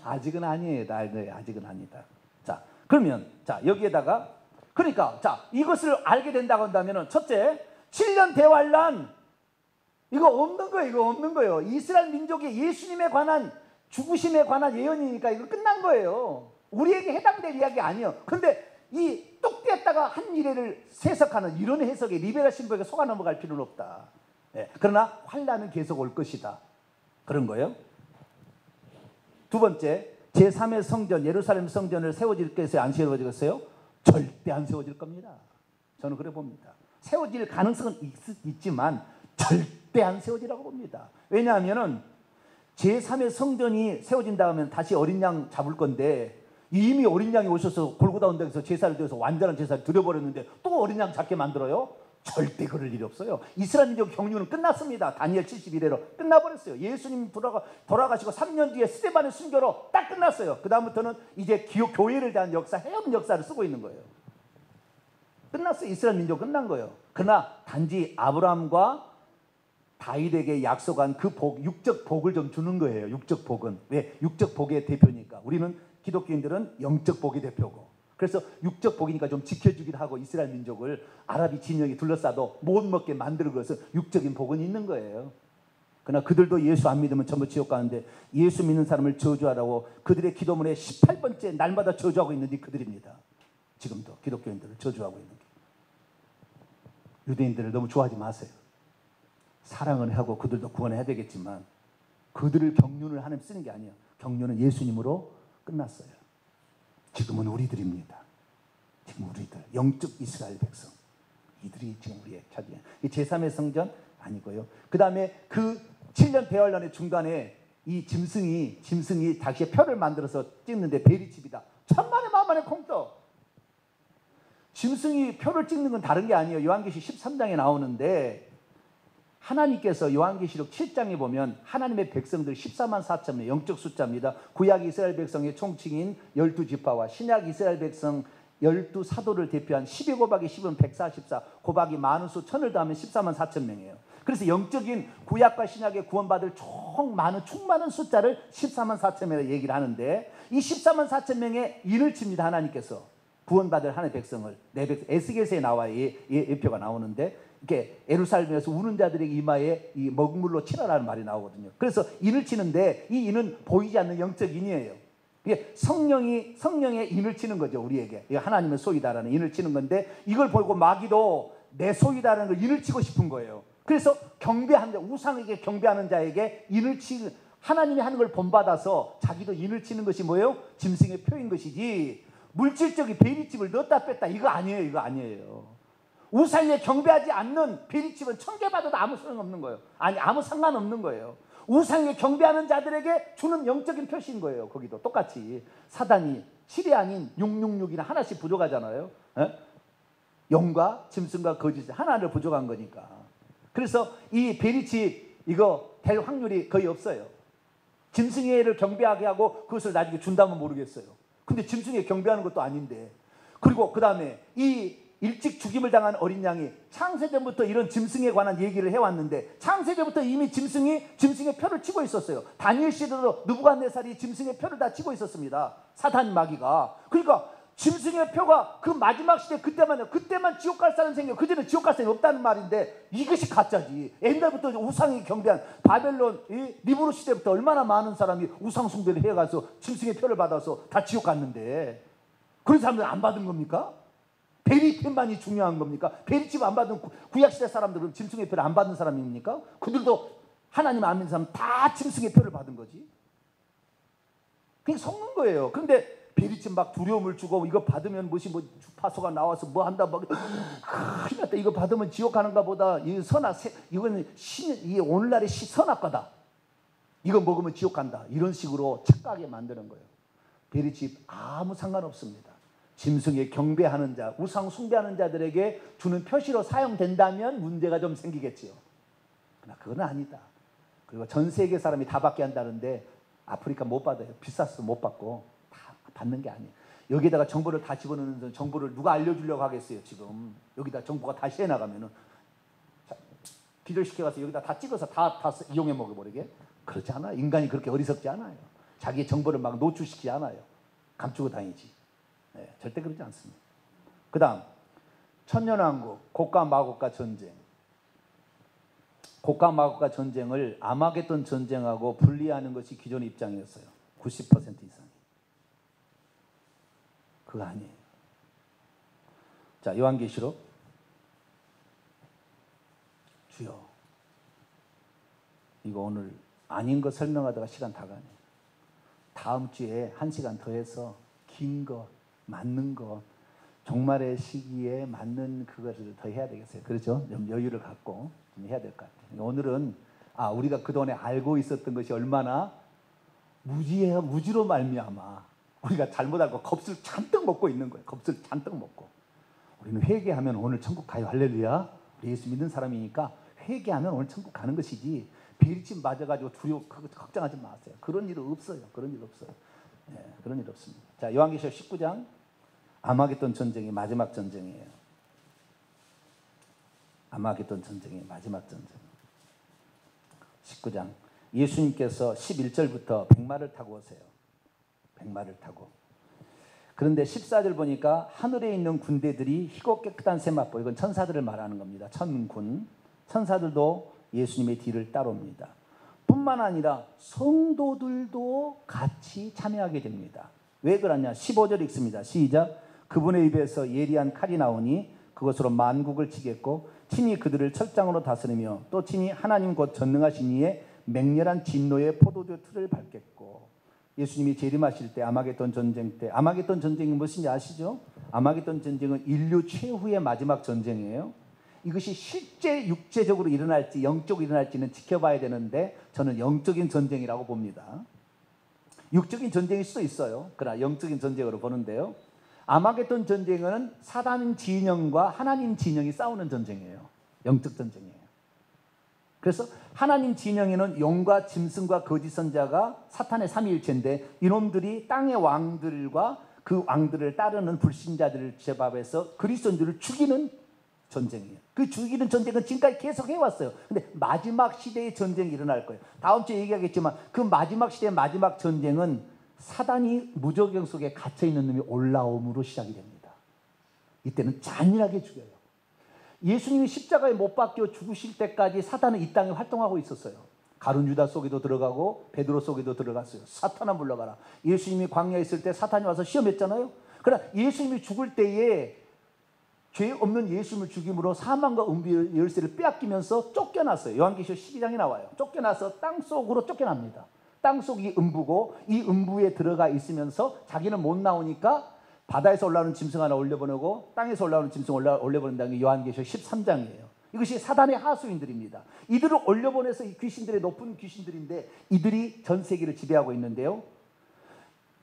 아직은 아니에요. 아직은 아니다. 자, 그러면 자 여기에다가 그러니까 자 이것을 알게 된다고 한다면은 첫째 7년 대환란 이거 없는 거예요. 이거 없는 거예요. 이스라엘 민족의 예수님에 관한 죽으심에 관한 예언이니까 이거 끝난 거예요. 우리에게 해당될 이야기 아니에요. 그런데 이 똑띠에다가 한 일회를 해석하는 이런 해석에 리베라 신부에게 속아 넘어갈 필요는 없다. 그러나 환란은 계속 올 것이다. 그런 거예요. 두 번째, 제3의 성전 예루살렘 성전을 세워질 것이 안 세워지겠어요? 절대 안 세워질 겁니다. 저는 그래 봅니다. 세워질 가능성은 있지만 절대 안 세워지라고 봅니다. 왜냐하면 제3의 성전이 세워진다 하면 다시 어린 양 잡을 건데 이미 어린 양이 오셔서 골고다 언덕에서 제사를 드려서 완전한 제사를 드려버렸는데 또 어린 양 잡게 만들어요? 절대 그럴 일이 없어요. 이스라엘 민족 경륜은 끝났습니다. 다니엘 71회로 끝나버렸어요. 예수님 돌아가시고 3년 뒤에 스데반의 순교로 딱 끝났어요. 그 다음부터는 이제 교회를 대한 역사, 해협 역사를 쓰고 있는 거예요. 끝났어요. 이스라엘 민족 끝난 거예요. 그러나 단지 아브라함과 다윗에게 약속한 그 복, 육적 복을 좀 주는 거예요. 육적 복은. 왜? 육적 복의 대표니까. 우리는 기독교인들은 영적 복의 대표고. 그래서 육적 복이니까 좀 지켜주기도 하고 이스라엘 민족을 아랍이 진영이 둘러싸도 못 먹게 만드는 것은 육적인 복은 있는 거예요. 그러나 그들도 예수 안 믿으면 전부 지옥 가는데 예수 믿는 사람을 저주하라고 그들의 기도문에 18번째 날마다 저주하고 있는 게 그들입니다. 지금도 기독교인들을 저주하고 있는 게. 유대인들을 너무 좋아하지 마세요. 사랑은 하고 그들도 구원해야 되겠지만 그들을 경륜을 하나님 쓰는 게 아니에요. 경륜은 예수님으로 끝났어요. 지금은 우리들입니다. 지금 우리들 영적 이스라엘 백성 이들이 지금 우리의 차지해. 제3의 성전 아니고요. 그 다음에 그 7년 대환란의 중간에 이 짐승이 다시 표를 만들어서 찍는데 베리칩이다. 천만에 만만에 콩떡. 짐승이 표를 찍는 건 다른 게 아니에요. 요한계시 13장에 나오는데 하나님께서 요한계시록 7장에 보면 하나님의 백성들 14만 4천의 영적 숫자입니다. 구약 이스라엘 백성의 총칭인 12지파와 신약 이스라엘 백성 12사도를 대표한 12 곱하기 10은 144, 곱하기 많은 수 1000을 더하면 14만 4천 명이에요. 그래서 영적인 구약과 신약의 구원받을 충만한 숫자를 14만 4천 명이라고 얘기를 하는데 이 14만 4천 명의 인을 칩니다. 하나님께서 구원받을 하나님의 백성을 내 백성 에스겔서에 나와 예표가 나오는데 이렇게 예루살렘에서 우는 자들에게 이마에 이 먹물로 치라라는 말이 나오거든요. 그래서 인을 치는데 이 인은 보이지 않는 영적 인이에요. 이게 성령의 인을 치는 거죠. 우리에게 하나님의 소이다라는 인을 치는 건데 이걸 보고 마귀도 내 소이다라는 걸 인을 치고 싶은 거예요. 그래서 경배하는 자, 우상에게 경배하는 자에게 인을 치는 하나님이 하는 걸 본받아서 자기도 인을 치는 것이 뭐예요? 짐승의 표인 것이지 물질적인 베리집을 넣었다 뺐다 이거 아니에요. 이거 아니에요. 우상에 경배하지 않는 베리칩은 천개 받아도 아무 소용없는 거예요. 아니 아무 상관없는 거예요. 우상에 경배하는 자들에게 주는 영적인 표시인 거예요. 거기도 똑같이 사단이 7이 아닌 666이나 하나씩 부족하잖아요. 영과 짐승과 거짓 하나를 부족한 거니까. 그래서 이 베리칩 이거 될 확률이 거의 없어요. 짐승회를 경배하게 하고 그것을 나중에 준다면 모르겠어요. 근데 짐승에 경배하는 것도 아닌데. 그리고 그 다음에 이 일찍 죽임을 당한 어린 양이 창세전부터 이런 짐승에 관한 얘기를 해왔는데 창세전부터 이미 짐승의 표를 치고 있었어요. 다니엘 시대도 느부갓네살이 짐승의 표를 다 치고 있었습니다. 사단 마귀가. 그러니까 짐승의 표가 그 마지막 시대 그때만 지옥 갈 사람 생겨. 그전에 지옥 갈 사람이 없다는 말인데 이것이 가짜지. 옛날부터 우상이 경배한 바벨론 리브로 시대부터 얼마나 많은 사람이 우상 숭배를 해가서 짐승의 표를 받아서 다 지옥 갔는데 그런 사람들은 안 받은 겁니까? 베리표만이 중요한 겁니까? 베리집 안 받은 구약시대 사람들은 짐승의 표를 안 받는 사람입니까? 그들도 하나님 안 믿는 사람 다 짐승의 표를 받은 거지. 그게 속는 거예요. 그런데 베리집 막 두려움을 주고 이거 받으면 무엇이 뭐 주파수가 나와서 뭐 한다 막 큰일 났다. 이거 받으면 지옥 가는가 보다. 이거는 이 오늘날의 선악과다. 이거 먹으면 지옥 간다. 이런 식으로 착각하게 만드는 거예요. 베리집 아무 상관없습니다. 짐승에 경배하는 자, 우상 숭배하는 자들에게 주는 표시로 사용된다면 문제가 좀 생기겠지요. 그러나 그건 아니다. 그리고 전 세계 사람이 다 받게 한다는데 아프리카 못 받아요. 비쌌어도 못 받고 다 받는 게 아니에요. 여기다가 정보를 다 집어넣는 정보를 누가 알려주려고 하겠어요. 지금 여기다 정보가 다 새나가면은 기절시켜가서 여기다 다 찍어서 다 이용해 먹어버리게? 그렇지 않아요. 인간이 그렇게 어리석지 않아요. 자기의 정보를 막 노출시키지 않아요. 감추고 다니지. 네, 절대 그러지 않습니다. 그 다음 천년왕국, 곡과 마곡과 전쟁. 곡과 마곡과 전쟁을 아마겟돈 전쟁하고 분리하는 것이 기존의 입장이었어요. 90% 이상이. 그거 아니에요. 자, 요한계시록. 주여, 이거 오늘 아닌 거 설명하다가 시간 다 가네. 다음 주에 1시간 더 해서 긴 거, 맞는 거, 종말의 시기에 맞는 그것을 더 해야 되겠어요. 그렇죠? 좀 여유를 갖고 좀 해야 될 것 같아요. 오늘은 우리가 그동안에 알고 있었던 것이 얼마나 무지로 말미암아 우리가 잘못 알고 겁을 잔뜩 먹고 있는 거예요. 겁을 잔뜩 먹고. 우리는 회개하면 오늘 천국 가요. 할렐루야. 우리 예수 믿는 사람이니까 회개하면 오늘 천국 가는 것이지 베리침 맞아가지고 걱정하지 마세요. 그런 일 없어요. 그런 일 없어요. 예, 그런 일 없습니다. 자, 요한계시록 19장. 아마겟돈 전쟁이 마지막 전쟁이에요. 아마겟돈 전쟁이 마지막 전쟁. 19장. 예수님께서 11절부터 백마를 타고 오세요. 백마를 타고. 그런데 14절 보니까 하늘에 있는 군대들이 희고 깨끗한 세마포, 이건 천사들을 말하는 겁니다. 천군. 천사들도 예수님의 뒤를 따라옵니다. 뿐만 아니라 성도들도 같이 참여하게 됩니다. 왜 그러냐? 15절 읽습니다. 시작. 그분의 입에서 예리한 칼이 나오니 그것으로 만국을 치겠고 친히 그들을 철장으로 다스리며 또 친히 하나님 곧 전능하신 이의 맹렬한 진노의 포도주 틀을 밟겠고. 예수님이 재림하실 때 아마겟돈 전쟁 때, 아마겟돈 전쟁이 무엇인지 아시죠? 아마겟돈 전쟁은 인류 최후의 마지막 전쟁이에요. 이것이 실제 육체적으로 일어날지 영적으로 일어날지는 지켜봐야 되는데 저는 영적인 전쟁이라고 봅니다. 육적인 전쟁일 수도 있어요. 그러나 영적인 전쟁으로 보는데요. 아마겟돈 전쟁은 사단 진영과 하나님 진영이 싸우는 전쟁이에요. 영적 전쟁이에요. 그래서 하나님 진영에는 용과 짐승과 거짓 선자가 사탄의 삼위일체인데 이놈들이 땅의 왕들과 그 왕들을 따르는 불신자들을 제압해서 그리스도인들을 죽이는 전쟁이에요. 그 죽이는 전쟁은 지금까지 계속 해왔어요. 근데 마지막 시대의 전쟁이 일어날 거예요. 다음 주에 얘기하겠지만 그 마지막 시대의 마지막 전쟁은 사단이 무저경 속에 갇혀있는 놈이 올라옴으로 시작이 됩니다. 이때는 잔인하게 죽여요. 예수님이 십자가에 못 박혀 죽으실 때까지 사단은 이 땅에 활동하고 있었어요. 가룟 유다 속에도 들어가고 베드로 속에도 들어갔어요. 사탄아 물러가라. 예수님이 광야에 있을 때 사탄이 와서 시험했잖아요. 그러나 예수님이 죽을 때에 죄 없는 예수님을 죽임으로 사망과 음부의 열쇠를 빼앗기면서 쫓겨났어요. 요한계시록 12장에 나와요. 쫓겨나서 땅속으로 쫓겨납니다. 땅속이 음부고 이 음부에 들어가 있으면서 자기는 못 나오니까 바다에서 올라오는 짐승 하나 올려보내고 땅에서 올라오는 짐승 올려보낸다는 게 요한계시록 13장이에요. 이것이 사단의 하수인들입니다. 이들을 올려보내서 이 귀신들의 높은 귀신들인데 이들이 전 세계를 지배하고 있는데요.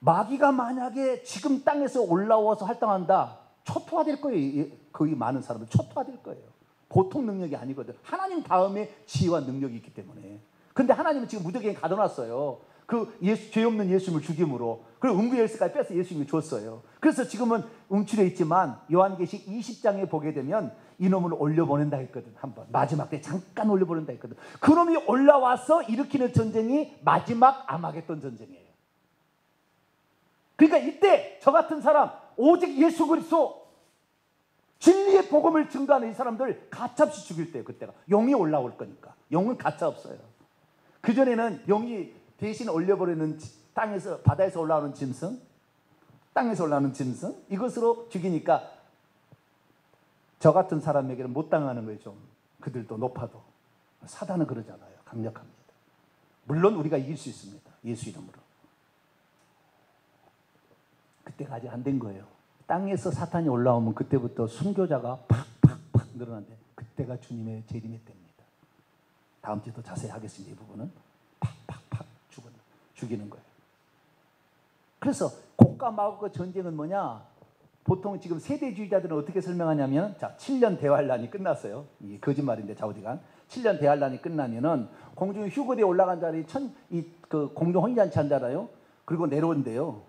마귀가 만약에 지금 땅에서 올라와서 활동한다. 초토화될 거예요. 거기 많은 사람들 초토화될 거예요. 보통 능력이 아니거든. 하나님 다음에 지혜와 능력이 있기 때문에. 근데 하나님은 지금 무더기에 가둬놨어요. 그 죄 없는 예수님을 죽임으로. 그리고 음부 열쇠까지 빼서 예수님이 줬어요. 그래서 지금은 움츠려 있지만 요한계시록 20장에 보게 되면 이놈을 올려보낸다 했거든. 한번 마지막 때 잠깐 올려보낸다 했거든. 그놈이 올라와서 일으키는 전쟁이 마지막 아마겟돈 전쟁이에요. 그러니까 이때 저 같은 사람 오직 예수 그리스도 진리의 복음을 증거하는 이 사람들 가차없이 죽일 때예요. 그때가 용이 올라올 거니까. 용은 가차 없어요. 그전에는 용이 대신 올려버리는 땅에서 바다에서 올라오는 짐승, 땅에서 올라오는 짐승 이것으로 죽이니까 저 같은 사람에게는 못 당하는 거예요. 좀 그들도 높아도. 사단은 그러잖아요. 강력합니다. 물론 우리가 이길 수 있습니다. 예수 이름으로. 그때가 아직 안 된 거예요. 땅에서 사탄이 올라오면 그때부터 순교자가 팍팍팍 늘어나는데 그때가 주님의 재림의 때입니다. 다음 주에 더 자세히 하겠습니다. 이 부분은 팍팍팍 죽이는 거예요. 그래서 곡과 마곡과 전쟁은 뭐냐? 보통 지금 세대주의자들은 어떻게 설명하냐면 자 7년 대환란이 끝났어요. 이게 거짓말인데 좌우지간 7년 대환란이 끝나면은 공중 휴거대에 올라간 자리 그 공중 혼인잔치 한잖아요. 그리고 내려온대요.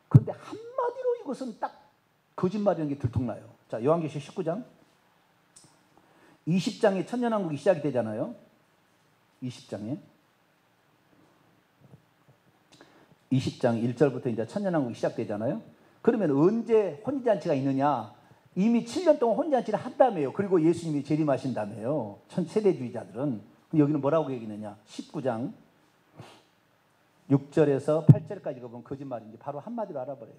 그런데 한마디로 이것은 딱 거짓말이라는 게 들통나요. 자, 요한계시 19장 20장에 천년왕국이 시작이 되잖아요. 20장 1절부터 이제 천년왕국이 시작되잖아요. 그러면 언제 혼인잔치가 있느냐? 이미 7년 동안 혼인잔치를 한다며요. 그리고 예수님이 재림하신다며요. 세대주의자들은. 여기는 뭐라고 얘기했느냐? 19장 6절에서 8절까지 보면 거짓말인지 바로 한마디로 알아버려요.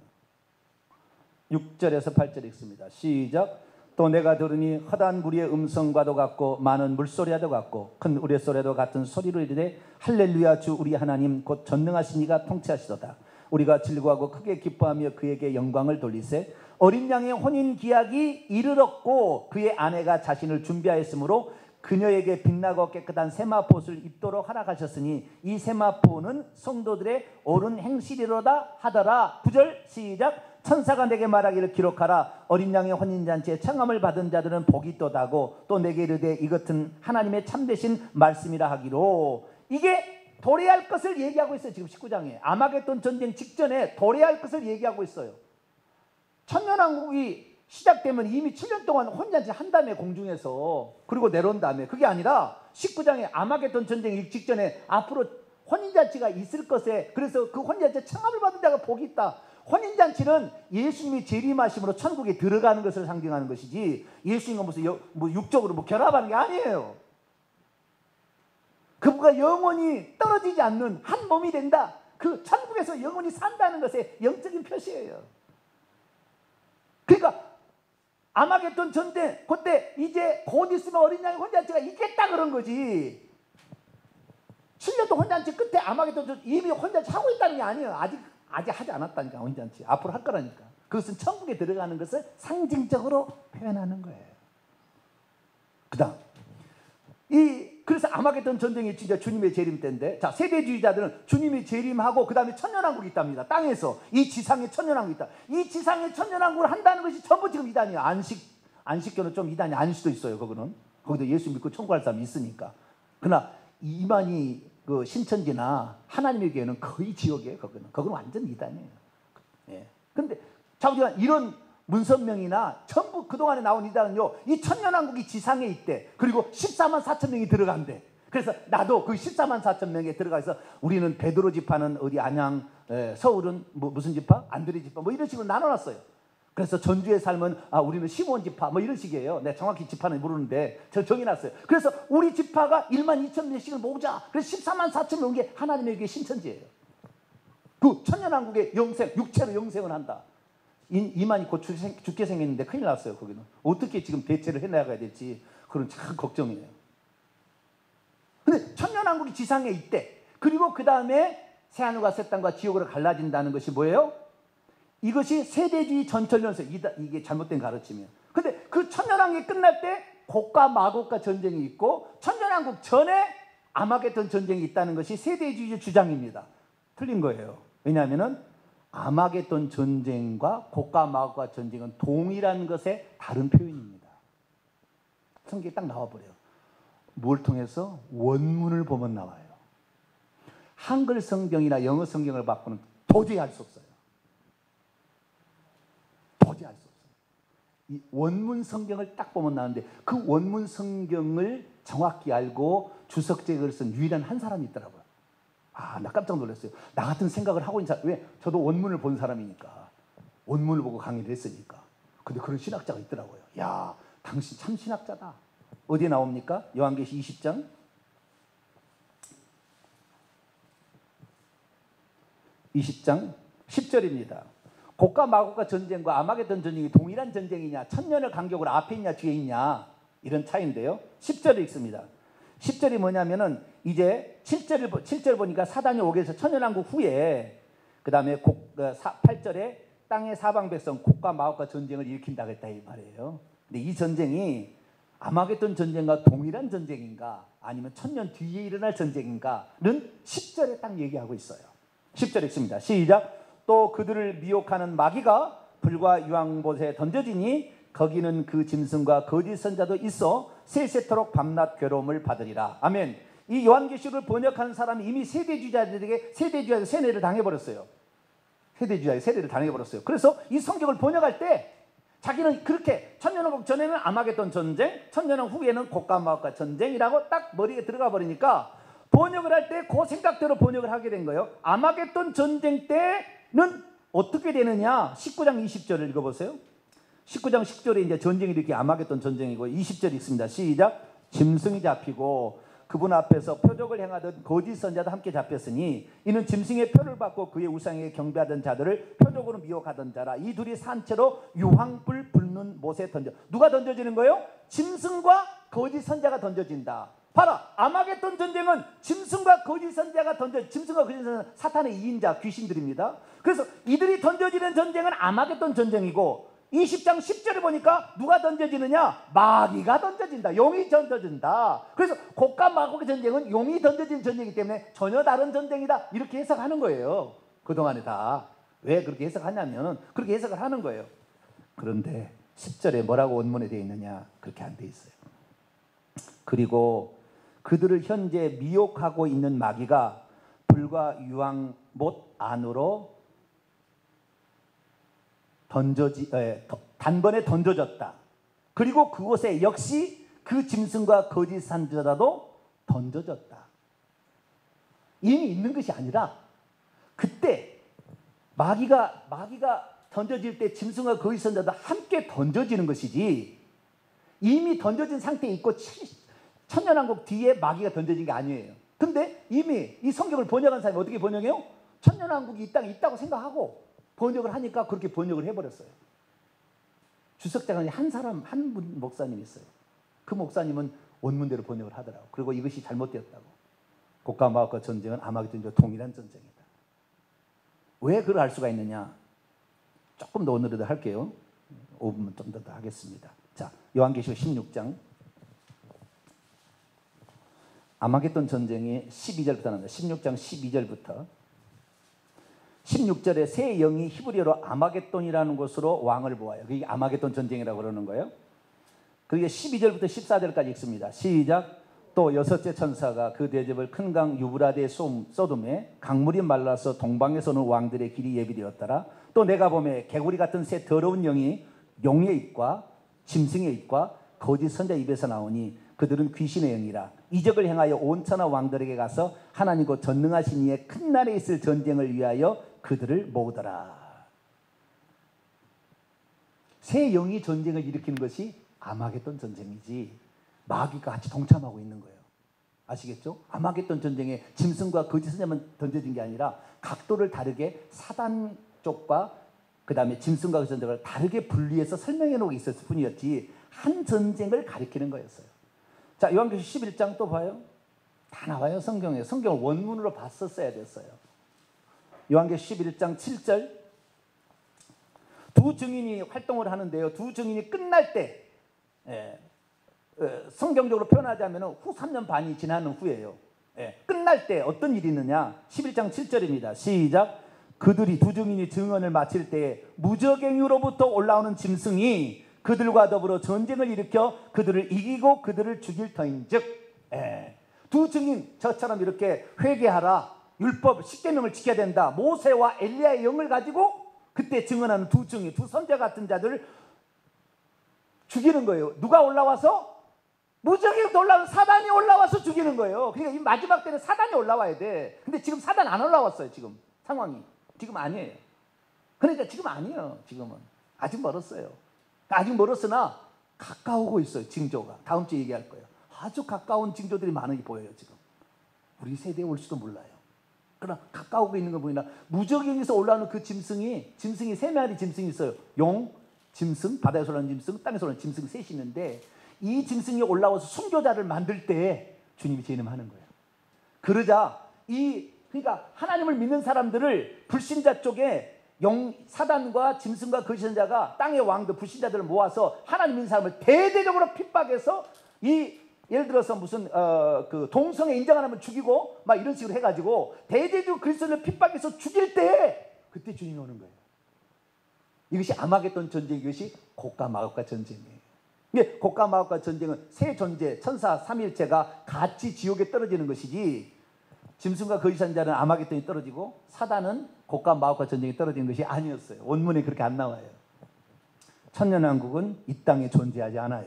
6절에서 8절 읽습니다. 시작. 또 내가 들으니 허다한 무리의 음성과도 같고 많은 물소리와도 같고 큰 우레소리와도 같은 소리로 이르되 할렐루야 주 우리 하나님 곧 전능하신 이가 통치하시도다. 우리가 즐거워하고 크게 기뻐하며 그에게 영광을 돌리세. 어린 양의 혼인 기약이 이르렀고 그의 아내가 자신을 준비하였으므로 그녀에게 빛나고 깨끗한 세마포옷을 입도록 허락하셨으니 이 세마포는 성도들의 옳은 행실이로다 하더라. 9절 시작. 천사가 내게 말하기를 기록하라. 어린 양의 혼인잔치에 청함을 받은 자들은 복이 있도다고 또 내게 이르되 이것은 하나님의 참되신 말씀이라 하기로. 이게 도래할 것을 얘기하고 있어요. 지금 19장에 아마겟돈 전쟁 직전에 도래할 것을 얘기하고 있어요. 천년왕국이 시작되면 이미 7년 동안 혼인잔치 한다며 공중에서. 그리고 내려온 다음에. 그게 아니라 19장에 아마겟돈 전쟁 직전에 앞으로 혼인잔치가 있을 것에, 그래서 그 혼인잔치에 청함을 받은 자가 복이 있다. 혼인잔치는 예수님이 재림하심으로 천국에 들어가는 것을 상징하는 것이지 예수님과 무슨 육적으로 결합하는 게 아니에요. 그분과 영원히 떨어지지 않는 한 몸이 된다. 그 천국에서 영원히 산다는 것의 영적인 표시예요. 그러니까 아마겟돈 전쟁 그때 이제 곧 있으면 어린 양의 혼인잔치가 있겠다 그런 거지. 7년 동안 혼인잔치 끝에 아마겟돈 전쟁 이미 혼인잔치 하고 있다는 게 아니에요. 아직 하지 않았다니까. 혼인잔치 앞으로 할 거라니까. 그것은 천국에 들어가는 것을 상징적으로 표현하는 거예요. 그다음 그래서 아마겟돈 전쟁이 진짜 주님의 재림 때인데, 자, 세대주의자들은 주님이 재림하고 그 다음에 천년왕국이 있답니다. 땅에서 이 지상에 천년왕국이 있다. 이 지상에 천년왕국을 한다는 것이 전부 지금 이단이에요. 안식교는 좀 이단이 아닐 수도 있어요. 거기도 예수 믿고 천국할 사람이 있으니까. 그러나 이만희 그 신천지나 하나님의 교회는 거의 지옥이에요. 거기는 완전 이단이에요. 예. 근데 자, 우리가 이런 문선명이나 전부 그동안에 나온 이단은요, 이 천년왕국이 지상에 있대. 그리고 14만 4천 명이 들어간대. 그래서 나도 그 14만 4천 명에 들어가서 우리는 베드로 지파는 어디 안양, 서울은 무슨 지파? 안드레 지파 이런 식으로 나눠놨어요. 그래서 전주의 삶은 우리는 시몬 지파 이런 식이에요. 내가 정확히 지파는 모르는데 저 정해놨어요. 그래서 우리 지파가 1만 2천 명씩을 모으자. 그래서 14만 4천 명이 하나님의 교회 신천지예요. 그 천년왕국의 영생, 육체로 영생을 한다. 이만희 곧 죽게 생겼는데 큰일 났어요. 거기는 어떻게 지금 대체를 해나가야 될지 그런 참 걱정이에요. 근데 천년왕국이 지상에 있대. 그리고 그 다음에 새하늘과 새 땅과 지옥으로 갈라진다는 것이 뭐예요? 이것이 세대주의 전철연설. 이게 잘못된 가르침이에요. 근데 그 천년왕국이 끝날 때 곡과 마곡과 전쟁이 있고 천년왕국 전에 아마겟돈 전쟁이 있다는 것이 세대주의의 주장입니다. 틀린 거예요. 왜냐하면은 아마겟돈 전쟁과 곡과 마곡과 전쟁은 동일한 것의 다른 표현입니다. 성경에 딱 나와버려요. 뭘 통해서? 원문을 보면 나와요. 한글 성경이나 영어 성경을 바꾸는 도저히 할 수 없어요. 도저히 할 수 없어요. 이 원문 성경을 딱 보면 나오는데 그 원문 성경을 정확히 알고 주석책을 쓴 유일한 한 사람이 있더라고요. 나 깜짝 놀랐어요. 나 같은 생각을 하고 있는 사람, 왜? 저도 원문을 본 사람이니까. 원문을 보고 강의를 했으니까. 근데 그런 신학자가 있더라고요. 야, 당신 참 신학자다. 어디에 나옵니까? 요한계시 20장 10절입니다. 곡과 마곡과 전쟁과 아마겟돈 전쟁이 동일한 전쟁이냐, 천년을 간격으로 앞에 있냐 뒤에 있냐, 이런 차이인데요. 10절을 읽습니다. 10절이 뭐냐면은 이제 7절 보니까 사단이 오게 해서 천년왕국 후에 그 다음에 8절에 땅의 사방 백성 곡과 마곡과 전쟁을 일으킨다고 했다 이 말이에요. 근데 이 전쟁이 아마겟돈 전쟁과 동일한 전쟁인가 아니면 천년 뒤에 일어날 전쟁인가는 10절에 딱 얘기하고 있어요. 10절 읽습니다. 시작. 또 그들을 미혹하는 마귀가 불과 유황봇에 던져지니 거기는 그 짐승과 거짓 선자도 있어 세세토록 밤낮 괴로움을 받으리라. 아멘. 이 요한계시록을 번역하는 사람이 이미 세대주의자들에게 세뇌를 당해버렸어요. 세대주의자에 세뇌를 당해버렸어요. 그래서 이 성경을 번역할 때 자기는 그렇게 천년왕국 전에는 아마겟돈 전쟁, 천년왕국 후에는 곡과 마옥과 전쟁이라고 딱 머리에 들어가 버리니까 번역을 할 때 그 생각대로 번역을 하게 된 거예요. 아마겟돈 전쟁 때는 어떻게 되느냐? 19장 20절을 읽어보세요. 19장 10절에 이제 전쟁이 이렇게 아마겟돈 전쟁이고 20절이 있습니다. 시작. 짐승이 잡히고 그분 앞에서 표적을 행하던 거짓 선자도 함께 잡혔으니 이는 짐승의 표를 받고 그의 우상에게 경배하던 자들을 표적으로 미혹하던 자라. 이 둘이 산채로 유황불 불는 못에 던져. 누가 던져지는 거예요? 짐승과 거짓 선자가 던져진다. 봐라, 아마겟돈 전쟁은 짐승과 거짓 선자가 짐승과 거짓 선자는 사탄의 이인자 귀신들입니다. 그래서 이들이 던져지는 전쟁은 아마겟돈 전쟁이고 20장 10절에 보니까 누가 던져지느냐? 마귀가 던져진다. 용이 던져진다. 그래서 곡과 마곡의 전쟁은 용이 던져진 전쟁이기 때문에 전혀 다른 전쟁이다. 이렇게 해석하는 거예요. 그동안에 다. 왜 그렇게 해석하냐면 그렇게 해석을 하는 거예요. 그런데 10절에 뭐라고 원문에 되어 있느냐? 그렇게 안 되어 있어요. 그리고 그들을 현재 미혹하고 있는 마귀가 불과 유황못 안으로 단번에 던져졌다. 그리고 그곳에 역시 그 짐승과 거짓 선자도 던져졌다. 이미 있는 것이 아니라 그때 마귀가 던져질 때 짐승과 거짓 선자도 함께 던져지는 것이지 이미 던져진 상태에 있고 천년왕국 뒤에 마귀가 던져진 게 아니에요. 근데 이미 이 성경을 번역한 사람이 어떻게 번역해요? 천년왕국이 이 땅에 있다고 생각하고 번역을 하니까 그렇게 번역을 해버렸어요. 주석자가 한 분 목사님이 있어요. 그 목사님은 원문대로 번역을 하더라고요. 그리고 이것이 잘못되었다고. 곡과 마옥과 전쟁은 아마겟돈과 동일한 전쟁이다. 왜 그걸 알 수가 있느냐? 조금 더 오늘도 할게요. 5분 좀 더 하겠습니다. 자, 요한계시록 16장. 아마겟돈 전쟁이 12절부터 나옵니다. 16장 12절부터 16절에 새 영이 히브리어로 아마겟돈이라는 곳으로 왕을 보아요. 그게 아마겟돈 전쟁이라고 그러는 거예요. 그게 12절부터 14절까지 읽습니다. 시작. 또 여섯째 천사가 그 대접을 큰 강 유브라데 쏟음에 강물이 말라서 동방에서 오는 왕들의 길이 예비되었더라. 또 내가 보매 개구리 같은 새 더러운 영이 용의 입과 짐승의 입과 거짓 선자 입에서 나오니 그들은 귀신의 영이라. 이적을 행하여 온 천하 왕들에게 가서 하나님 곧 전능하신 이의 큰 날에 있을 전쟁을 위하여 그들을 모으더라. 새 영이 전쟁을 일으키는 것이 아마겟돈 전쟁이지 마귀가 같이 동참하고 있는 거예요. 아시겠죠? 아마겟돈 전쟁에 짐승과 거짓 선자만 던져진 게 아니라 각도를 다르게 사단 쪽과 그 다음에 짐승과 거짓 선자를 다르게 분리해서 설명해 놓고 있었을 뿐이었지 한 전쟁을 가리키는 거였어요. 자, 요한계시록 11장 또 봐요. 다 나와요. 성경에. 성경을 원문으로 봤었어야 됐어요. 요한계시록 11장 7절. 두 증인이 활동을 하는데요. 두 증인이 끝날 때 성경적으로 표현하자면 후 3년 반이 지나는 후에요. 끝날 때 어떤 일이 있느냐? 11장 7절입니다. 시작. 그들이 두 증인이 증언을 마칠 때 무저갱이로부터 올라오는 짐승이 그들과 더불어 전쟁을 일으켜 그들을 이기고 그들을 죽일 터인즉 두 증인 저처럼 이렇게 회개하라 율법 10계명을 지켜야 된다 모세와 엘리야의 영을 가지고 그때 증언하는 두 증인 두 선자 같은 자들을 죽이는 거예요. 누가 올라와서? 무저갱이로부터 올라오는 사단이 올라와서 죽이는 거예요. 그러니까 이 마지막 때는 사단이 올라와야 돼. 근데 지금 사단 안 올라왔어요. 지금 상황이 지금 아니에요. 그러니까 지금 아니에요. 지금은 아직 멀었어요. 아직 멀었으나 가까우고 있어요. 징조가. 다음 주에 얘기할 거예요. 아주 가까운 징조들이 많이 보여요. 지금 우리 세대에 올지도 몰라요. 그러나 가까우고 있는 거 보이나 무저갱에서 올라오는 그 짐승이 세 마리 짐승이 있어요. 용, 짐승, 바다에서 올라오는 짐승, 땅에서 올라오는 짐승 셋이 있는데 이 짐승이 올라와서 순교자를 만들 때 주님이 재림하는 거예요. 그러자 그러니까 하나님을 믿는 사람들을 불신자 쪽에 사단과 짐승과 거짓 선자가 땅의 왕들 불신자들을 모아서 하나님 믿는 사람을 대대적으로 핍박해서 예를 들어서 무슨 그 동성애 인정 안 하면 죽이고 막 이런 식으로 해가지고 대대적으로 그리스도를 핍박해서 죽일 때 그때 주님이 오는 거예요. 이것이 아마겟돈 전쟁, 이것이 곡과 마곡과 전쟁이에요. 근데 곡과 마곡과 전쟁은 세 존재, 천사 삼일체가 같이 지옥에 떨어지는 것이지, 짐승과 거짓한 자는 아마겟돈이 떨어지고 사단은 곡과 마곡과 전쟁이 떨어지는 것이 아니었어요. 원문에 그렇게 안 나와요. 천년왕국은 이 땅에 존재하지 않아요.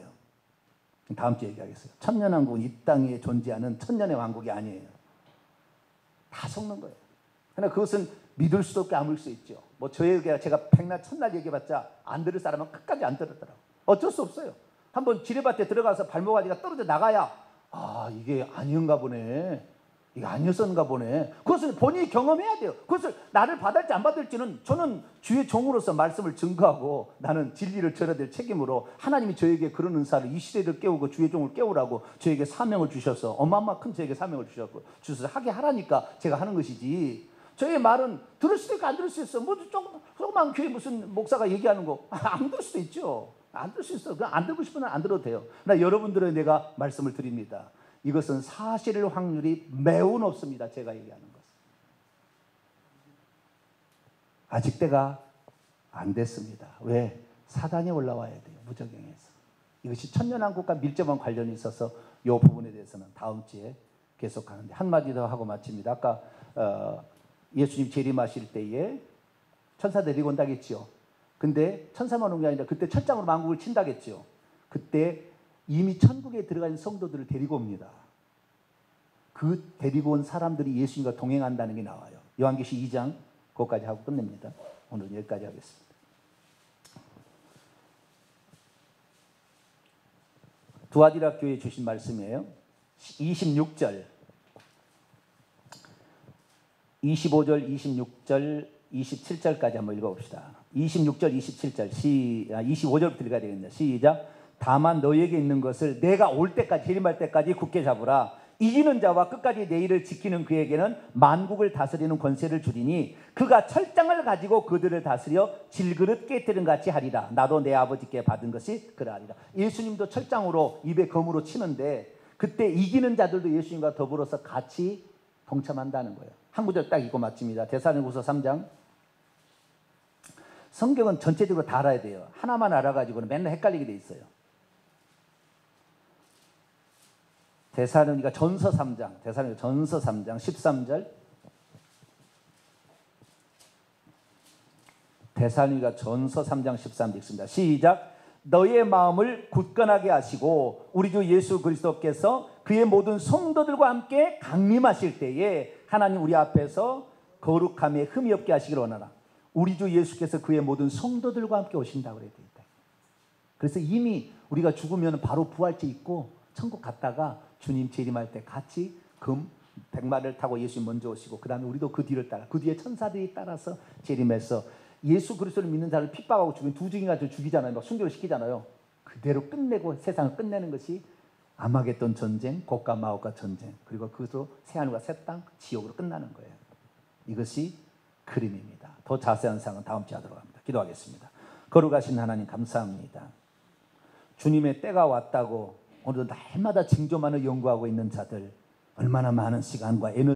다음 주에 얘기하겠어요. 천년왕국은 이 땅에 존재하는 천년의 왕국이 아니에요. 다 속는 거예요. 그러나 그것은 믿을 수도 없게 아물 수 있죠. 뭐 저에게 제가 백날 천날 얘기해봤자 안 들을 사람은 끝까지 안 들었더라고. 어쩔 수 없어요. 한번 지뢰밭에 들어가서 발목아지가 떨어져 나가야 이게 아니었나 보네, 이게 아니었었는가 보네. 그것을 본인이 경험해야 돼요. 그것을 나를 받을지 안 받을지는 저는 주의 종으로서 말씀을 증거하고 나는 진리를 전해야 될 책임으로, 하나님이 저에게 그런 은사를, 이 시대를 깨우고 주의 종을 깨우라고 저에게 사명을 주셔서, 어마어마 큰 저에게 사명을 주셔서 하게 하라니까 제가 하는 것이지, 저의 말은 들을 수도 있고 안 들을 수 있어. 뭐 조그만 교회 무슨 목사가 얘기하는 거 안 들을 수도 있죠. 안 들을 수 있어. 그냥 안 들고 싶으면 안 들어도 돼요. 나 여러분들은 내가 말씀을 드립니다. 이것은 사실일 확률이 매우 높습니다. 제가 얘기하는 것은. 아직 때가 안 됐습니다. 왜? 사단이 올라와야 돼요. 무적행에서. 이것이 천년왕국과 밀접한 관련이 있어서 이 부분에 대해서는 다음 주에 계속하는데, 한마디 더 하고 마칩니다. 아까 예수님 재림하실 때에 천사 데리고 온다겠죠. 근데 천사만 온 게 아니라 그때 철장으로 만국을 친다겠죠. 그때 이미 천국에 들어가 있는 성도들을 데리고 옵니다. 그 데리고 온 사람들이 예수님과 동행한다는 게 나와요. 요한계시 2장 그것까지 하고 끝냅니다. 오늘 여기까지 하겠습니다. 두아디라 교회에 주신 말씀이에요. 26절, 25절, 26절, 27절까지 한번 읽어봅시다. 26절, 27절, 25절부터 읽어야 되겠네요. 시작. 다만 너에게 있는 것을 내가 올 때까지, 재림할 때까지 굳게 잡으라. 이기는 자와 끝까지 내 일을 지키는 그에게는 만국을 다스리는 권세를 주리니 그가 철장을 가지고 그들을 다스려 질그릇 깨뜨린 같이 하리라. 나도 내 아버지께 받은 것이 그러하리라. 예수님도 철장으로 입에 검으로 치는데, 그때 이기는 자들도 예수님과 더불어서 같이 동참한다는 거예요. 한 구절 딱 읽고 마칩니다. 데살로니가후서 3장. 성경은 전체적으로 다 알아야 돼요. 하나만 알아가지고는 맨날 헷갈리게 돼 있어요. 데살로니가 전서 3장, 데살로니가 전서 3장 13절. 데살로니가 전서 3장 13절 읽습니다. 시작. 너의 마음을 굳건하게 하시고 우리 주 예수 그리스도께서 그의 모든 성도들과 함께 강림하실 때에 하나님 우리 앞에서 거룩함에 흠이 없게 하시기를 원하라. 우리 주 예수께서 그의 모든 성도들과 함께 오신다고 그래야 되겠다. 그래서 이미 우리가 죽으면 바로 부활체 입고 천국 갔다가 주님 재림할 때 같이 백마를 타고 예수님 먼저 오시고, 그 다음에 우리도 그 뒤를 따라, 그 뒤에 천사들이 따라서 재림해서 예수 그리스도를 믿는 자를 핍박하고 죽이면 두 증인같이 죽이잖아요. 막 순교를 시키잖아요. 그대로 끝내고 세상을 끝내는 것이 아마겟돈 전쟁, 곡과 마곡과 전쟁, 그리고 그것으로 새하늘과 새 땅, 지옥으로 끝나는 거예요. 이것이 그림입니다. 더 자세한 사항은 다음 주에 하도록 합니다. 기도하겠습니다. 거룩하신 하나님 감사합니다. 주님의 때가 왔다고 오늘도 날마다 징조만을 연구하고 있는 자들, 얼마나 많은 시간과 에너지